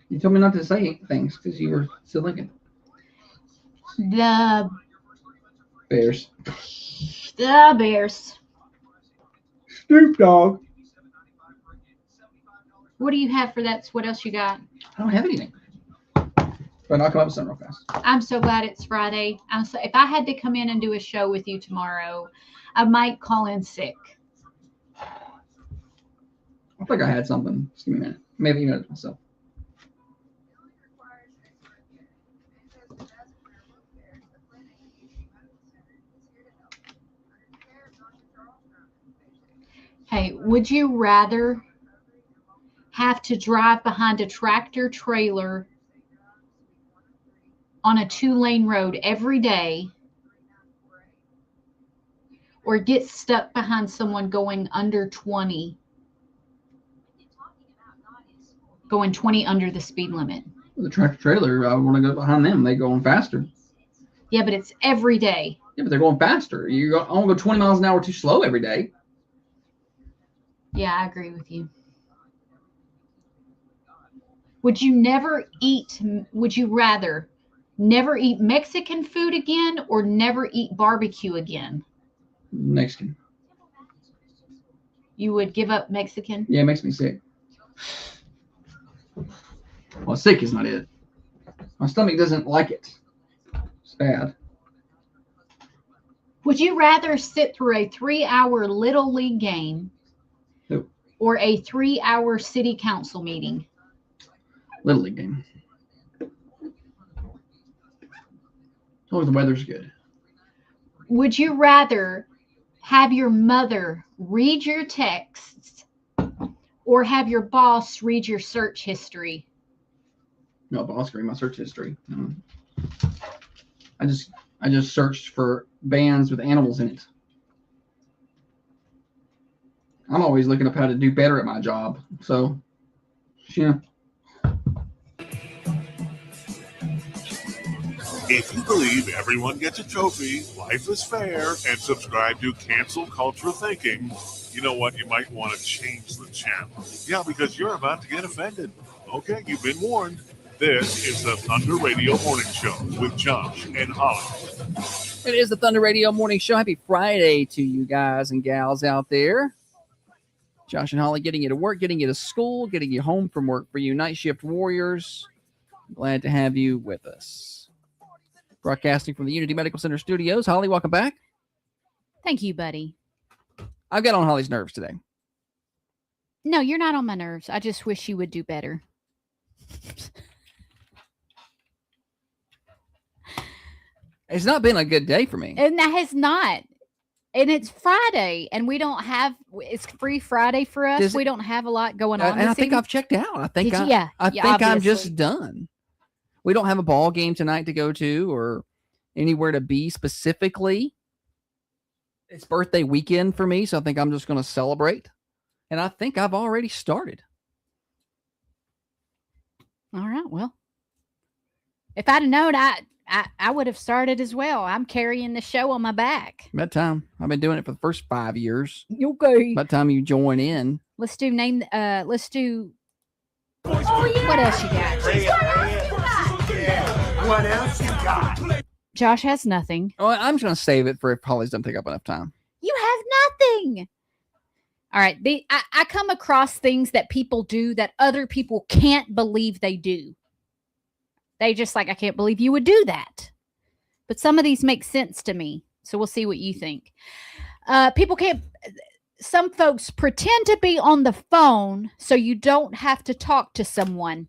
You told me not to say things because you were still thinking. The Bears. The Bears. Snoop Dogg. What do you have for that? What else you got? I don't have anything. But I'll come up with something real fast. I'm so glad it's Friday. If I had to come in and do a show with you tomorrow, I might call in sick. I think I had something. Just give me a minute. Maybe you know it myself. Hey, would you rather have to drive behind a tractor trailer on a 2-lane road every day, or get stuck behind someone going under 20, going 20 under the speed limit? The tractor trailer, I want to go behind them. They're going faster. Yeah, but it's every day. Yeah, but they're going faster. I want to go 20 miles an hour too slow every day. Yeah, I agree with you. Would you rather never eat Mexican food again or never eat barbecue again? Mexican. You would give up Mexican? Yeah, it makes me sick. Well, sick is not it. My stomach doesn't like it. It's bad. Would you rather sit through a 3-hour Little League game or a 3-hour city council meeting? Little League game. Oh, the weather's good. Would you rather have your mother read your texts or have your boss read your search history? No, boss, read my search history. No. I just searched for bands with animals in it. I'm always looking up how to do better at my job. So, yeah. If you believe everyone gets a trophy, life is fair, and subscribe to Cancel Culture Thinking, you know what? You might want to change the channel. Yeah, because you're about to get offended. Okay, you've been warned. This is the Thunder Radio Morning Show with Josh and Holly. It is the Thunder Radio Morning Show. Happy Friday to you guys and gals out there. Josh and Holly getting you to work, getting you to school, getting you home from work for you night shift warriors. Glad to have you with us. Broadcasting from the Unity Medical Center studios. Holly, welcome back. Thank you, buddy. I've got on Holly's nerves today. No, you're not on my nerves. I just wish you would do better. It's not been a good day for me. And that has not. And it's Friday, and we don't have, it's free Friday for us. We don't have a lot going on. And I think I've checked out. I think I'm just done. We don't have a ball game tonight to go to or anywhere to be specifically. It's birthday weekend for me, so I think I'm just going to celebrate. And I think I've already started. All right. Well, if I'd have known, I I would have started as well. I'm carrying the show on my back. About time. I've been doing it for the first 5 years. Okay. About time you join in. Let's do let's do. What else you got? What else you got? Josh has nothing. Oh, I'm just gonna save it for if Holly's doesn't take up enough time. You have nothing. All right. I come across things that people do that other people can't believe they do. They just like, I can't believe you would do that. But some of these make sense to me. So we'll see what you think. People can't, some folks pretend to be on the phone so you don't have to talk to someone.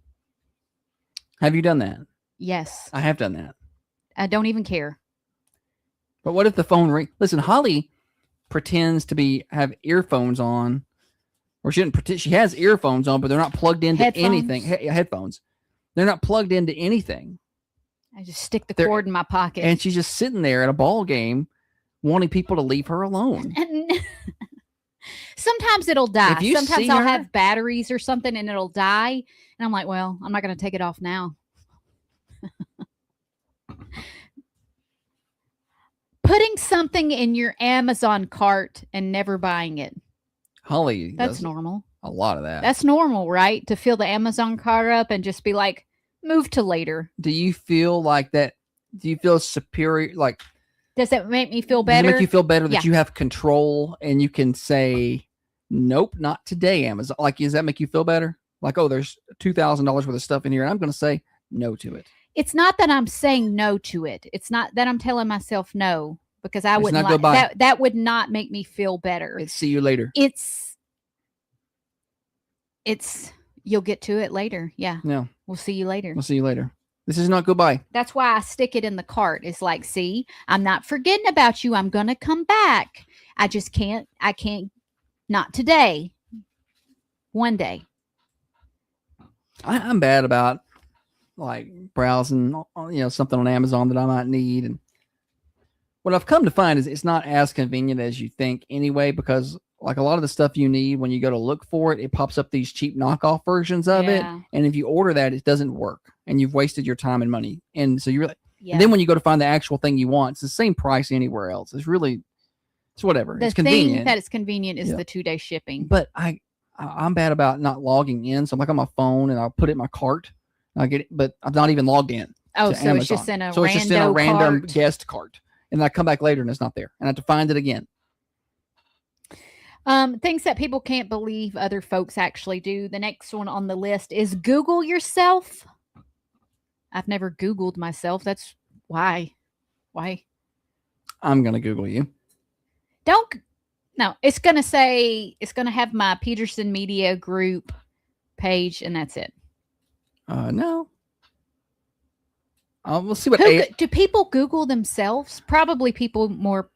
Have you done that? Yes. I have done that. I don't even care. But what if the phone ring? Listen, Holly pretends to have earphones on, or she didn't pretend. She has earphones on, but they're not plugged into anything. Headphones. They're not plugged into anything. I just stick the cord in my pocket. And she's just sitting there at a ball game wanting people to leave her alone. And sometimes it'll die. If you Sometimes see I'll her- have batteries or something and it'll die. And I'm like, well, I'm not going to take it off now. Putting something in your Amazon cart and never buying it. Holly That's does normal. a lot of that. That's normal, right? To fill the Amazon cart up and just be like, move to later. Do you feel like that? Do you feel superior? Like, Does that make me feel does it better? make you feel better that Yeah. you have control and you can say, nope, not today, Amazon? Like, does that make you feel better? Like, oh, there's $2,000 worth of stuff in here, and I'm going to say no to it. It's not that I'm saying no to it. It's not that I'm telling myself no, because I It's wouldn't not like goodbye. that would not make me feel better. It's see you later. It's you'll get to it later. Yeah. No, We'll see you later. we'll see you later. This is not goodbye. That's why I stick it in the cart. It's like, see, I'm not forgetting about you. I'm going to come back. I can't, not today. One day. I'm bad about like browsing, something on Amazon that I might need. And what I've come to find is it's not as convenient as you think anyway, because like a lot of the stuff you need when you go to look for it, it pops up these cheap knockoff versions of Yeah. it. And if you order that, it doesn't work and you've wasted your time and money. And so you're like, Yeah. and then when you go to find the actual thing you want, it's the same price anywhere else. It's whatever. The It's thing convenient. that is convenient is Yeah. the 2-day shipping. But I'm bad about not logging in. So I'm like on my phone and I'll put it in my cart. And I get it, but I'm not even logged in. Oh, to so it's just Amazon. in a so it's just in a rando random cart. guest cart. And then I come back later and it's not there. And I have to find it again. Things that people can't believe other folks actually do. The next one on the list is Google yourself. I've never Googled myself. That's why. I'm going to Google you. No, it's going to have my Peterson Media Group page and that's it. No. We'll see what Do people Google themselves? Probably people more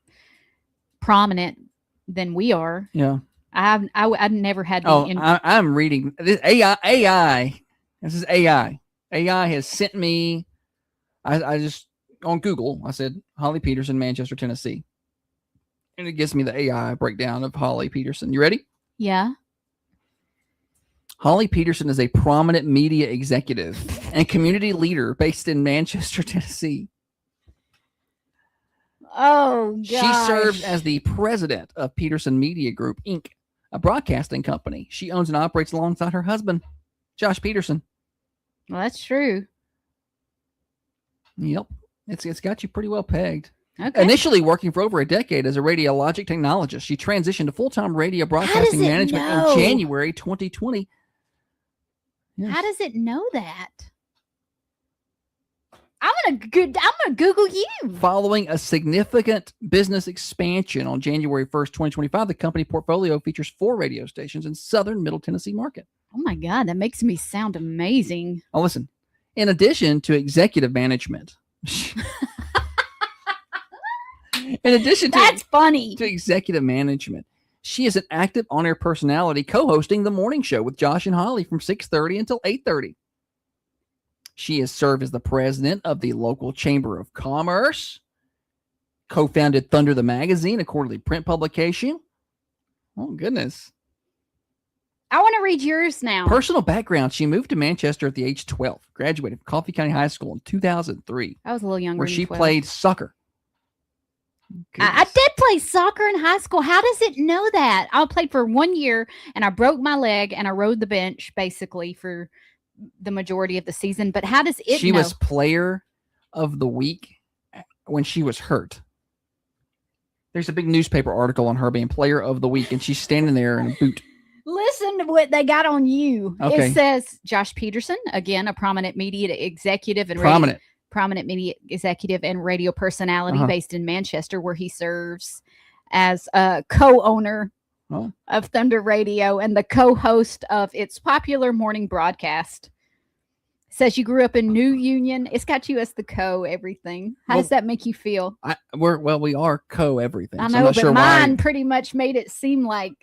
prominent than we are. Yeah. I've never had the I'm reading this AI. This is AI. AI has sent me. I just on Google. I said Holly Peterson, Manchester, Tennessee, and it gives me the AI breakdown of Holly Peterson. You ready? Yeah. Holly Peterson is a prominent media executive and community leader based in Manchester, Tennessee. Oh, gosh. She served as the president of Peterson Media Group, Inc., a broadcasting company. She owns and operates alongside her husband, Josh Peterson. Well, that's true. Yep. It's got you pretty well pegged. Okay. Initially working for over a decade as a radiologic technologist, she transitioned to full-time radio broadcasting it management know? in January 2020. Yes. How does it know that? I'm gonna Google you. Following a significant business expansion on January 1st, 2025, the company portfolio features 4 radio stations in southern Middle Tennessee market. Oh my God, that makes me sound amazing. Oh, listen. In addition to executive management, That's funny. to executive management, she is an active on-air personality co-hosting the morning show with Josh and Holly from 6:30 until 8:30. She has served as the president of the local Chamber of Commerce, co-founded Thunder the Magazine, a quarterly print publication. Oh, goodness. I want to read yours now. Personal background. She moved to Manchester at the age 12. Graduated from Coffee County High School in 2003. I was a little younger. Where than she 12. played soccer. I did play soccer in high school. How does it know that? I played for 1 year and I broke my leg and I rode the bench basically for the majority of the season. But how does it She know? was player of the week when she was hurt. There's a big newspaper article on her being player of the week, and she's standing there in a boot. Listen to what they got on you. Okay. It says Josh Peterson, again, a prominent media executive and prominent media executive and radio personality based in Manchester, where he serves as a co-owner of Thunder Radio and the co-host of its popular morning broadcast. Says you grew up in New Union. It's got you as the everything. How does that make you feel? We are everything. I so know, I'm not but sure mine why. pretty much made it seem like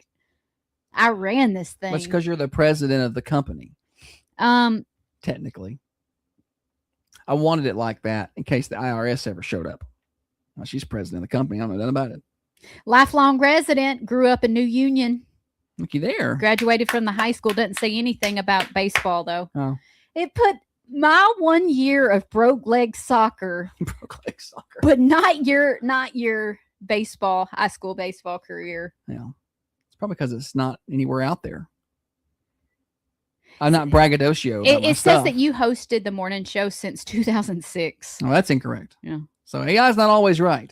I ran this thing. That's because you're the president of the company. Technically. I wanted it like that in case the IRS ever showed up. Well, she's president of the company. I don't know nothing about it. Lifelong resident, grew up in New Union. Looky there. Graduated from the high school. Doesn't say anything about baseball though. Oh. It put my 1 year of broke leg soccer, but not your baseball, high school baseball career. Yeah. It's probably because it's not anywhere out there. I'm not braggadocio. About my It says stuff. that you hosted the morning show since 2006. Oh, that's incorrect. Yeah. So AI's not always right.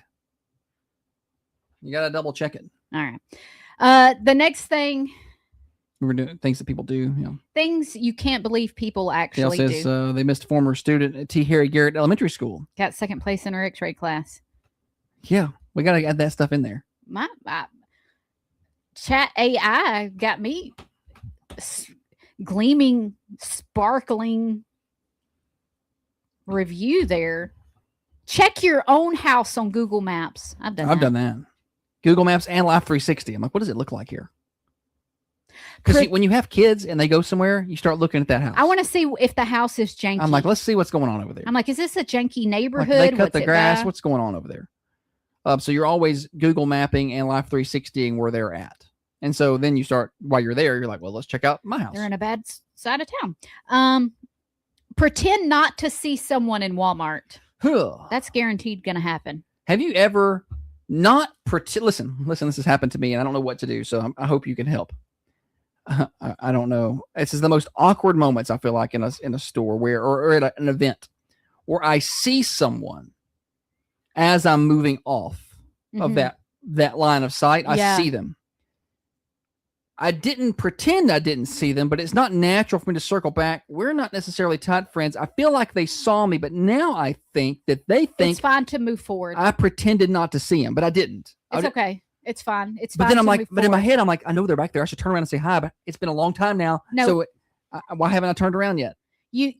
You got to double check it. All right. The next thing, We're doing things that people do. things you can't believe people actually Dale says do. they missed former student at T. Harry Garrett Elementary School. Got second place in her X-ray class. Yeah, we got to add that stuff in there. My chat AI got me gleaming, sparkling review there. Check your own house on Google Maps. I've done that. Google Maps and Life 360. I'm like, what does it look like here? Because when you have kids and they go somewhere, you start looking at that house. I want to see if the house is janky. I'm like, let's see what's going on over there. I'm like, is this a janky Like, neighborhood? they cut What's the it grass. by? What's going on over there? So you're always Google mapping and Life 360ing where they're at. And so then you start, while you're there, you're like, well, let's check out my house. They're in a bad side of town. Pretend not to see someone in Walmart. That's guaranteed going to happen. Have you ever not pretend? Listen, this has happened to me and I don't know what to do. So I hope you can help. I don't know. This is the most awkward moments I feel like in a store or at an event where I see someone as I'm moving off of that line of sight. I see them. I didn't pretend I didn't see them, but it's not natural for me to circle back. We're not necessarily tight friends. I feel like they saw me, but now I think that they think it's fine to move forward. I pretended not to see them, but I didn't. It's okay. It's fine. It's But fine. then I'm to like, move but in my forward. head, I'm like, I know they're back there. I should turn around and say hi, but it's been a long time now. No. So why haven't I turned around yet?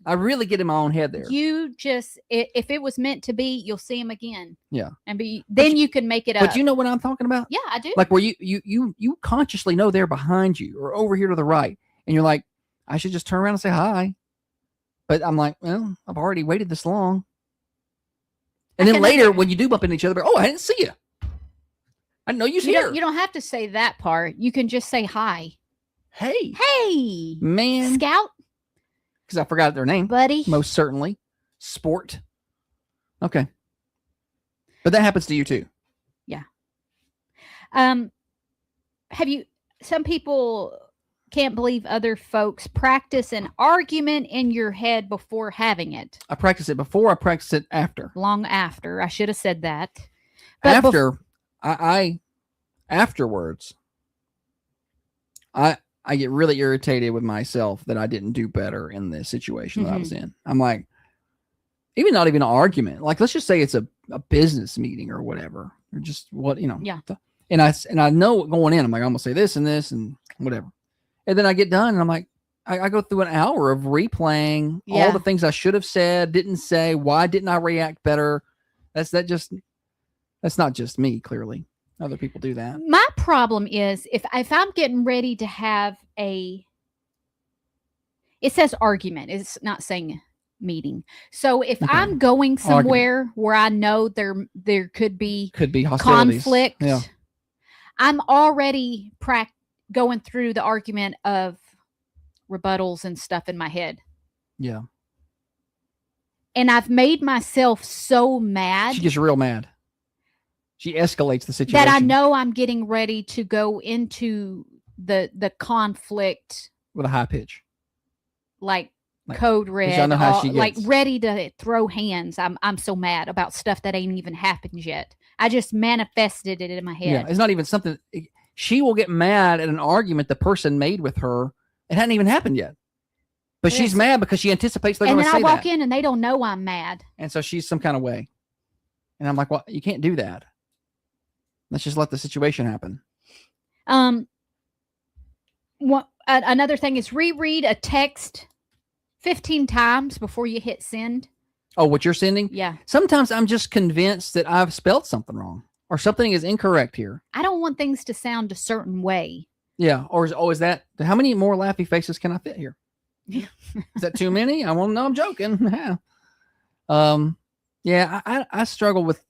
I really get in my own head there. You just, if it was meant to be, you'll see him again. Yeah. And then you can make it up. But you know what I'm talking about? Yeah, I do. Like where you consciously know they're behind you or over here to the right. And you're like, I should just turn around and say hi. But I'm like, well, I've already waited this long. And then later when you do bump into each other, oh, I didn't see you. I didn't know you was here. You don't have to say that part. You can just say hi. Hey. Hey. Man. Scout. Because I forgot their name. Buddy. Most certainly. Sport. Okay. But that happens to you too. Yeah. Some people can't believe other folks practice an argument in your head before having it. I practice it before, I practice it after. Long after. I should have said that. But After, afterwards, I get really irritated with myself that I didn't do better in the situation that I was in. I'm like, not even an argument. Like, let's just say it's a business meeting or whatever, or just Yeah. And I know going in, I'm like, I'm gonna say this and this and whatever. And then I get done and I'm like, I go through an hour of replaying all the things I should have said, didn't say. Why didn't I react better? That's not just me, clearly. Other people do that. My problem is if I'm getting ready to have it says argument. It's not saying meeting. So if I'm going somewhere where I know there could be hostilities. conflict, Yeah. I'm already going through the argument of rebuttals and stuff in my head. Yeah. And I've made myself so mad. She gets real mad. She escalates the situation. That I know I'm getting ready to go into the conflict with a high pitch. Like code red. I know how she gets. Like ready to throw hands. I'm so mad about stuff that ain't even happened yet. I just manifested it in my head. Yeah, it's not even something. She will get mad at an argument the person made with her. It hadn't even happened yet. But she's mad because she anticipates they're going to say that. And then I walk in and they don't know I'm mad. And so she's some kind of way. And I'm like, well, you can't do that. Let's just let the situation happen. Another thing is reread a text 15 times before you hit send. Oh, what you're sending? Yeah. Sometimes I'm just convinced that I've spelled something wrong or something is incorrect here. I don't want things to sound a certain way. Yeah. Or is that, how many more laughy faces can I fit here? Is that too many? I won't know. I'm joking. Yeah, I struggle with,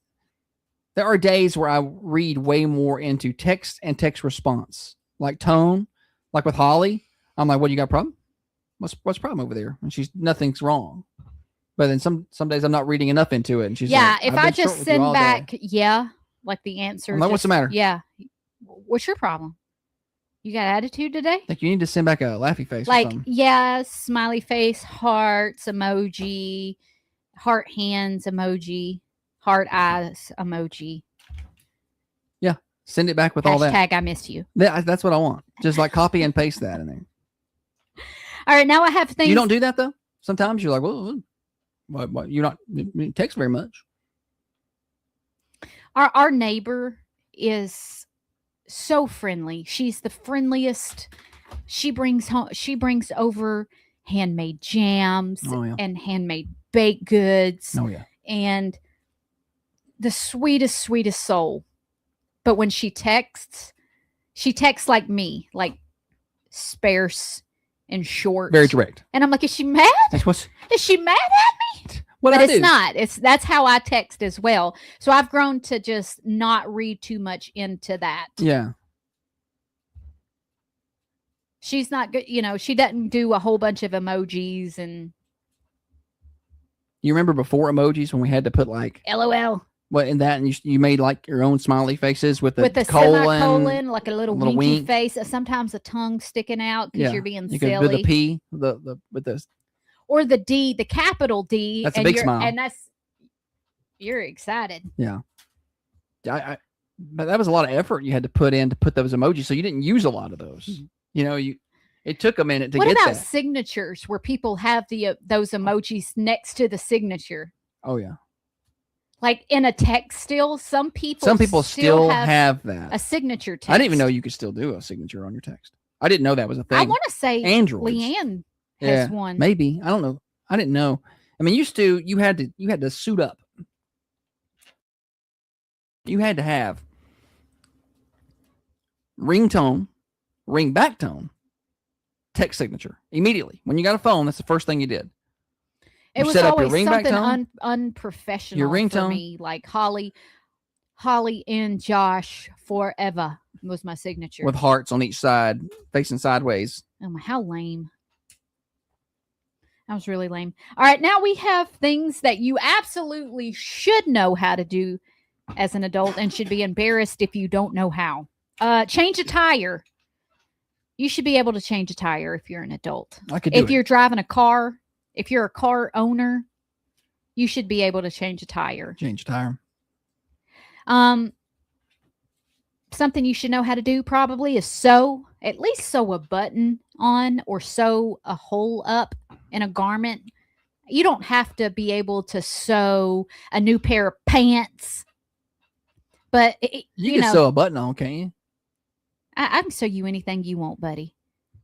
there are days where I read way more into text and text response, like tone, like with Holly. I'm like, what, you got a problem? What's the problem over there? And nothing's wrong. But then some days I'm not reading enough into it. And she's like, if I just send back, like the answer. I'm like, what's the matter? Yeah. What's your problem? You got attitude today? I think you need to send back a laughy face. Like, smiley face, hearts, emoji, heart hands emoji, heart eyes emoji. Yeah. Send it back with all that. Hashtag I miss you. That's what I want. Just like copy and paste that in there. All right. Now I have things. You don't do that though? Sometimes you're like, well, you're not you text very much. Our neighbor is so friendly. She's the friendliest. She brings over handmade jams and handmade baked goods. Oh yeah. And the sweetest soul. But when she texts like me, like sparse and short. Very direct. And I'm like, is she mad? Is she mad at me? But it's not. That's how I text as well. So I've grown to just not read too much into that. Yeah. She's not good. She doesn't do a whole bunch of emojis and. You remember before emojis when we had to put like LOL. What in that, and you made like your own smiley faces with the semicolon, like a little winky wink. Face. Sometimes a tongue sticking out because you're being silly. Could do the P, with the or the D, the capital D. That's a big smile, and you're excited. Yeah, but that was a lot of effort you had to put in to put those emojis, so you didn't use a lot of those. It took a minute to get that. What about signatures where people have those emojis next to the signature? Oh yeah. Like in a text still, some people still have that. A signature text. I didn't even know you could still do a signature on your text. I didn't know that was a thing. I want to say Androids. Leanne has one. Maybe. I don't know. I didn't know. I mean, you had to suit up. You had to have ringtone, ring back tone, text signature immediately. When you got a phone, that's the first thing you did. It was always something unprofessional your ringtone for me, like Holly and Josh forever was my signature. With hearts on each side, facing sideways. Oh, how lame. That was really lame. All right, now we have things that you absolutely should know how to do as an adult and should be embarrassed if you don't know how. Change a tire. You should be able to change a tire if you're an adult. If you're driving a car. If you're a car owner, you should be able to change a tire. Change a tire. Something you should know how to do probably is at least sew a button on or sew a hole up in a garment. You don't have to be able to sew a new pair of pants, but you can sew a button on, can't you? I can sew you anything you want, buddy.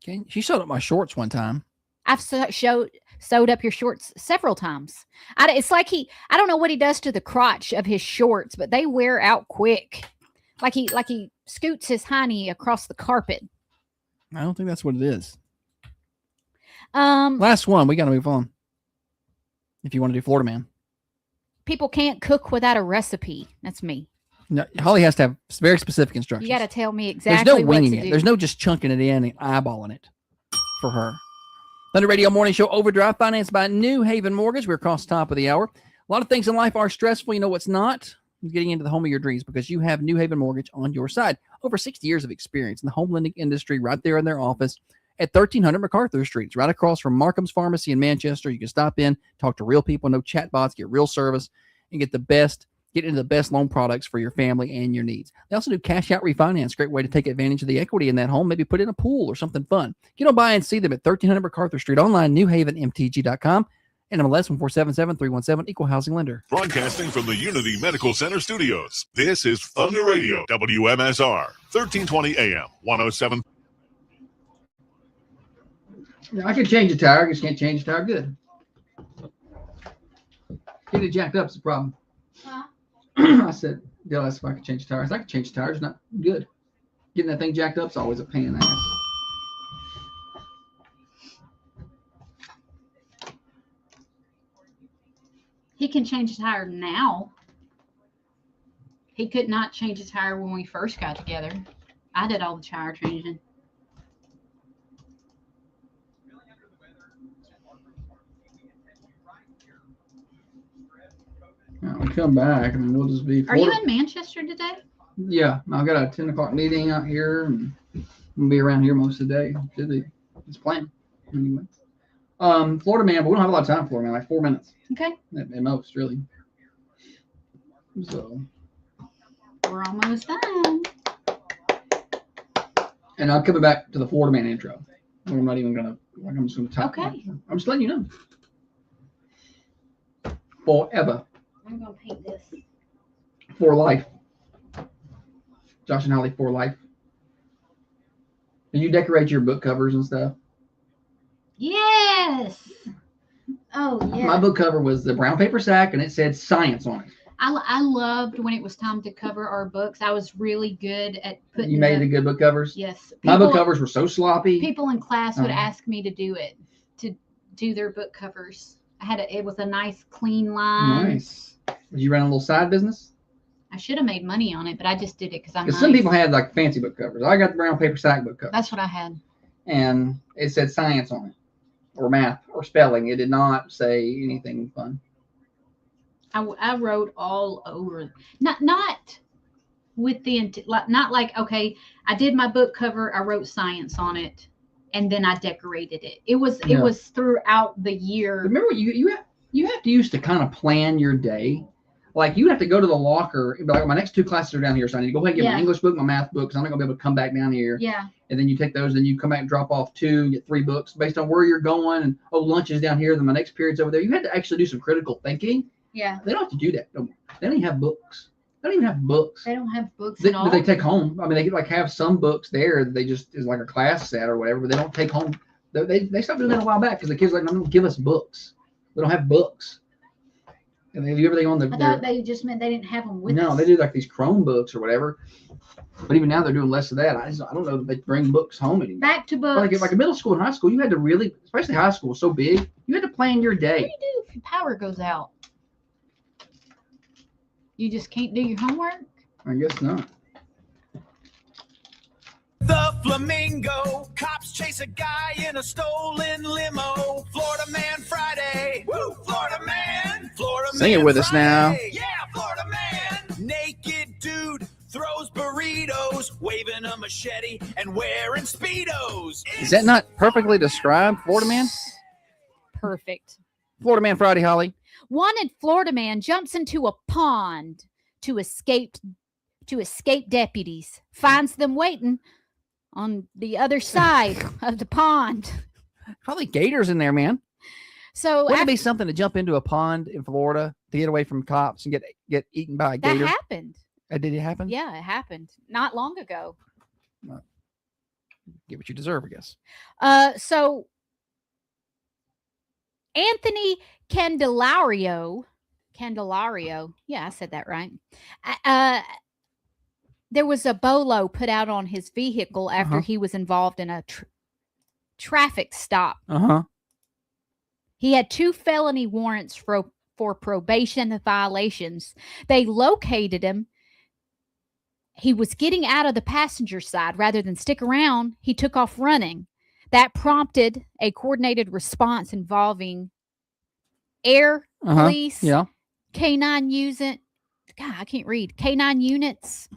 Okay. She sewed up my shorts one time. I've sewed up your shorts several times. It's like I don't know what he does to the crotch of his shorts, but they wear out quick. Like he scoots his hiney across the carpet. I don't think that's what it is. Um, Last one. We got to move on. If you want to do Florida Man. People can't cook without a recipe. That's me. No, Holly has to have very specific instructions. You got to tell me There's exactly no what winging to it. do. There's no just chunking it in and eyeballing it for her. Thunder Radio Morning Show Overdrive, financed by New Haven Mortgage. We're across the top of the hour. A lot of things in life are stressful. You know what's not? Getting into the home of your dreams, because you have New Haven Mortgage on your side. Over 60 years of experience in the home lending industry, right there in their office at 1300 MacArthur Street. It's right across from Markham's Pharmacy in Manchester. You can stop in, talk to real people, no chatbots, get real service, and get into the best loan products for your family and your needs. They also do cash out refinance. Great way to take advantage of the equity in that home. Maybe put in a pool or something fun. Get on by and see them at 1300 MacArthur Street, online, newhavenmtg.com. And MLS 1477317, Equal Housing Lender. Broadcasting from the Unity Medical Center studios. This is Thunder Radio, WMSR, 1320 AM, 107. I can change the tire. I just can't change the tire good. Getting it jacked up is the problem. Huh? I said, Dale asked if I could change the tires. I could change the tires. Not good. Getting that thing jacked up is always a pain in the ass. He can change the tire now. He could not change the tire when we first got together. I did all the tire changing. I'll come back and we'll just be. Are you in Manchester today? Yeah, I've got a 10 o'clock meeting out here, and I'm gonna be around here most of the day. Should be. It's planned anyway. Florida Man, but we don't have a lot of time for Florida Man. Like 4 minutes Okay. at most, really. So. We're almost done. And I'm coming back to the Florida Man intro. I'm not even gonna. Like, I'm just gonna talk. Okay. I'm just letting you know. Forever. I'm gonna paint this. For life. Josh and Holly for life. And you decorate your book covers and stuff. Yes. Oh yeah. My book cover was the brown paper sack, and it said science on it. I loved when it was time to cover our books. I was really good at putting. You made the good book covers. Yes. My book covers were so sloppy. People in class would Uh-huh. ask me to do it, to do their book covers. It was a nice clean line. Nice. Did you run a little side business? I should have made money on it, but I just did it because I'm Because nice. some people had like fancy book covers. I got the brown paper sack book cover, That's what I had. and it said science on it, or math, or spelling. It did not say anything fun. I wrote all over. Not with the not like, okay, I did my book cover, I wrote science on it, and then I decorated it. It was throughout the year. Remember, you have to used to kind of plan your day. Like, you have to go to the locker and be like, my next 2 classes are down here, so I need to go ahead and get my Yeah. English book, my math book, because I'm not gonna be able to come back down here. Yeah. And then you take those, and you come back and drop off 2, get 3 books based on where you're going, and lunch is down here, then my next period's over there. You had to actually do some critical thinking. Yeah. They don't have to do that. They don't even have books. They don't even have books. They don't have books That at all. they take home. I mean, they could like have some books there that they just is like a class set or whatever, but they don't take home. They stopped doing that a while back because the kids were like, no, give us books. We don't have books. And they do everything on the. I thought they just meant they didn't have them with No, us. they do like these Chromebooks or whatever. But even now they're doing less of that. I don't know that they bring books home anymore. Back to books. Like in middle school and high school, you had to really, especially high school, so big, you had to plan your day. What do you do if your power goes out? You just can't do your homework? I guess not. The Flamingo cops chase a guy in a stolen limo. Florida Man Friday. Woo! Florida Man. Florida Sing it Man with us now. Friday. Yeah, Florida Man. Naked dude throws burritos, waving a machete and wearing Speedos. Is that not perfectly described, Florida Man? Perfect. Florida Man Friday, Holly. Wanted Florida man jumps into a pond to escape deputies. Finds them waiting on the other side of the pond. Probably gators in there, man. So Wouldn't it be something to jump into a pond in Florida to get away from cops and get eaten by a that gator? happened. Did it happen? Yeah, it happened not long ago. Get what you deserve, I guess. So Anthony Candelario, yeah, I said that right. There was a bolo put out on his vehicle after he was involved in a traffic stop. He had 2 felony warrants for probation violations. They located him he was getting out of the passenger side rather than stick around. He took off running. That prompted a coordinated response involving air police, K9 unit. God, I can't read. K9 units,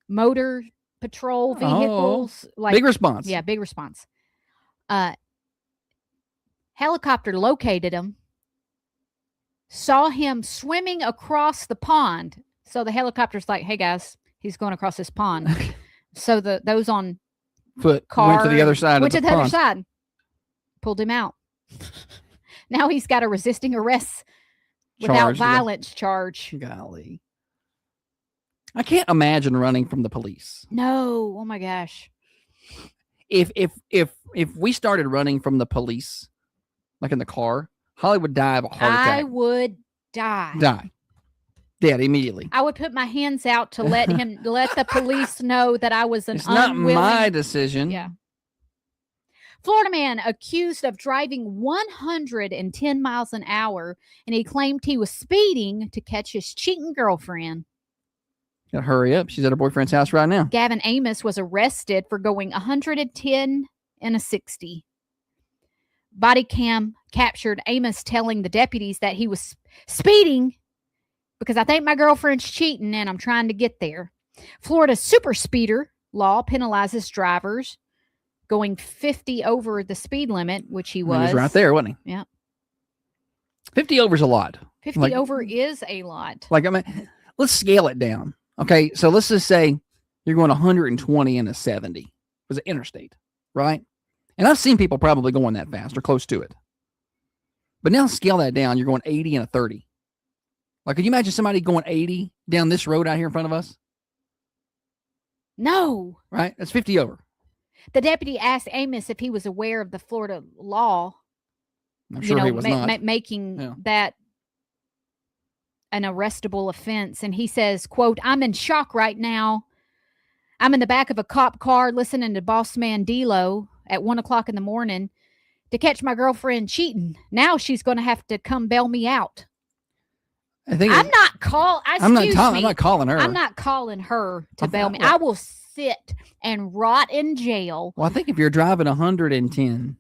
motor patrol vehicles. Big response. Yeah, big response. Helicopter located him, saw him swimming across the pond. So the helicopter's like, hey guys, he's going across this pond. So those on foot went to the other side of the pond. other side, pulled him out. Now he's got a resisting arrest without violence charge. Golly. I can't imagine running from the police. No. Oh my gosh. If we started running from the police, like in the car, Holly would die of a heart attack. I would die. Dead immediately. I would put my hands out to let the police know that I was It's not my decision. Yeah. Florida man accused of driving 110 miles an hour, and he claimed he was speeding to catch his cheating girlfriend. Gotta hurry up. She's at her boyfriend's house right now. Gavin Amos was arrested for going 110 in a 60. Body cam captured Amos telling the deputies that he was speeding because I think my girlfriend's cheating and I'm trying to get there. Florida's super speeder law penalizes drivers going 50 over the speed limit, which he was. He was right there, wasn't he? Yeah. 50 over is a lot. 50 over is a lot. Like, I mean, let's scale it down. Okay, so let's just say you're going 120 in a 70. It was an interstate, right? And I've seen people probably going that fast or close to it. But now scale that down. You're going 80 and a 30. Like, could you imagine somebody going 80 down this road out here in front of us? No. Right? That's 50 over. The deputy asked Amos if he was aware of the Florida law. I'm sure he was not. Making that an arrestable offense. And he says, quote, I'm in shock right now. I'm in the back of a cop car listening to Boss Man D-Lo at 1 o'clock in the morning to catch my girlfriend cheating. Now she's going to have to come bail me out. I'm not calling her. I'm not calling her to bail me. I will sit and rot in jail. Well, I think if you're driving 110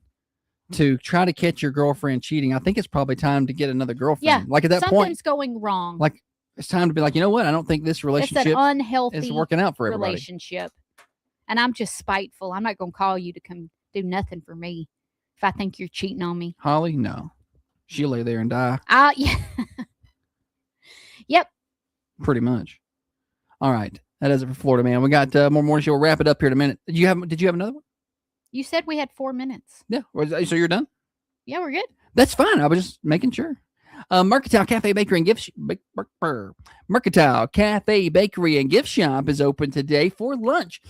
to try to catch your girlfriend cheating, I think it's probably time to get another girlfriend. Yeah. Like at that something's point, going wrong. like it's time to be like, you know what? I don't think this relationship it's an unhealthy is working out for everybody. relationship. And I'm just spiteful. I'm not going to call you to come do nothing for me if I think you're cheating on me. Holly, no. She'll lay there and die. Yeah. Yep. Pretty much. All right. That does it for Florida Man. We got more morning show. We'll wrap it up here in a minute. Did you have another one? You said we had 4 minutes. Yeah. So you're done? Yeah, we're good. That's fine. I was just making sure. Mercantile Cafe Bakery and Gift Mercantile Cafe Bakery and Gift Shop is open today for lunch.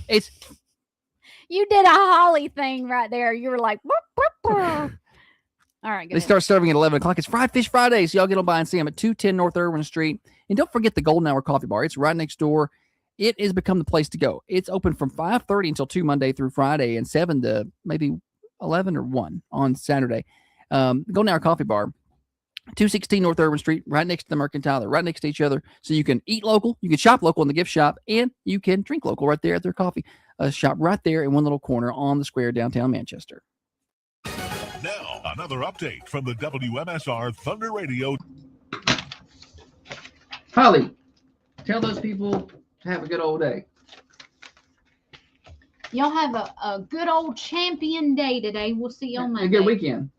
You did a Holly thing right there. You were like, burp, burp, burp. All right. They start serving at 11 o'clock. It's Fried Fish Fridays. So y'all get on by and see them at 210 North Irwin Street. And don't forget the Golden Hour Coffee Bar. It's right next door. It has become the place to go. It's open from 5:30 until 2 Monday through Friday and 7 to maybe 11 or 1 on Saturday. Golden Hour Coffee Bar, 216 North Irwin Street, right next to the Mercantile. They're right next to each other. So you can eat local, you can shop local in the gift shop, and you can drink local right there at their coffee shop right there in one little corner on the square downtown Manchester. Now, another update from the WMSR Thunder Radio. Holly, tell those people to have a good old day. Y'all have a good old champion day today. We'll see you on Monday. A good weekend.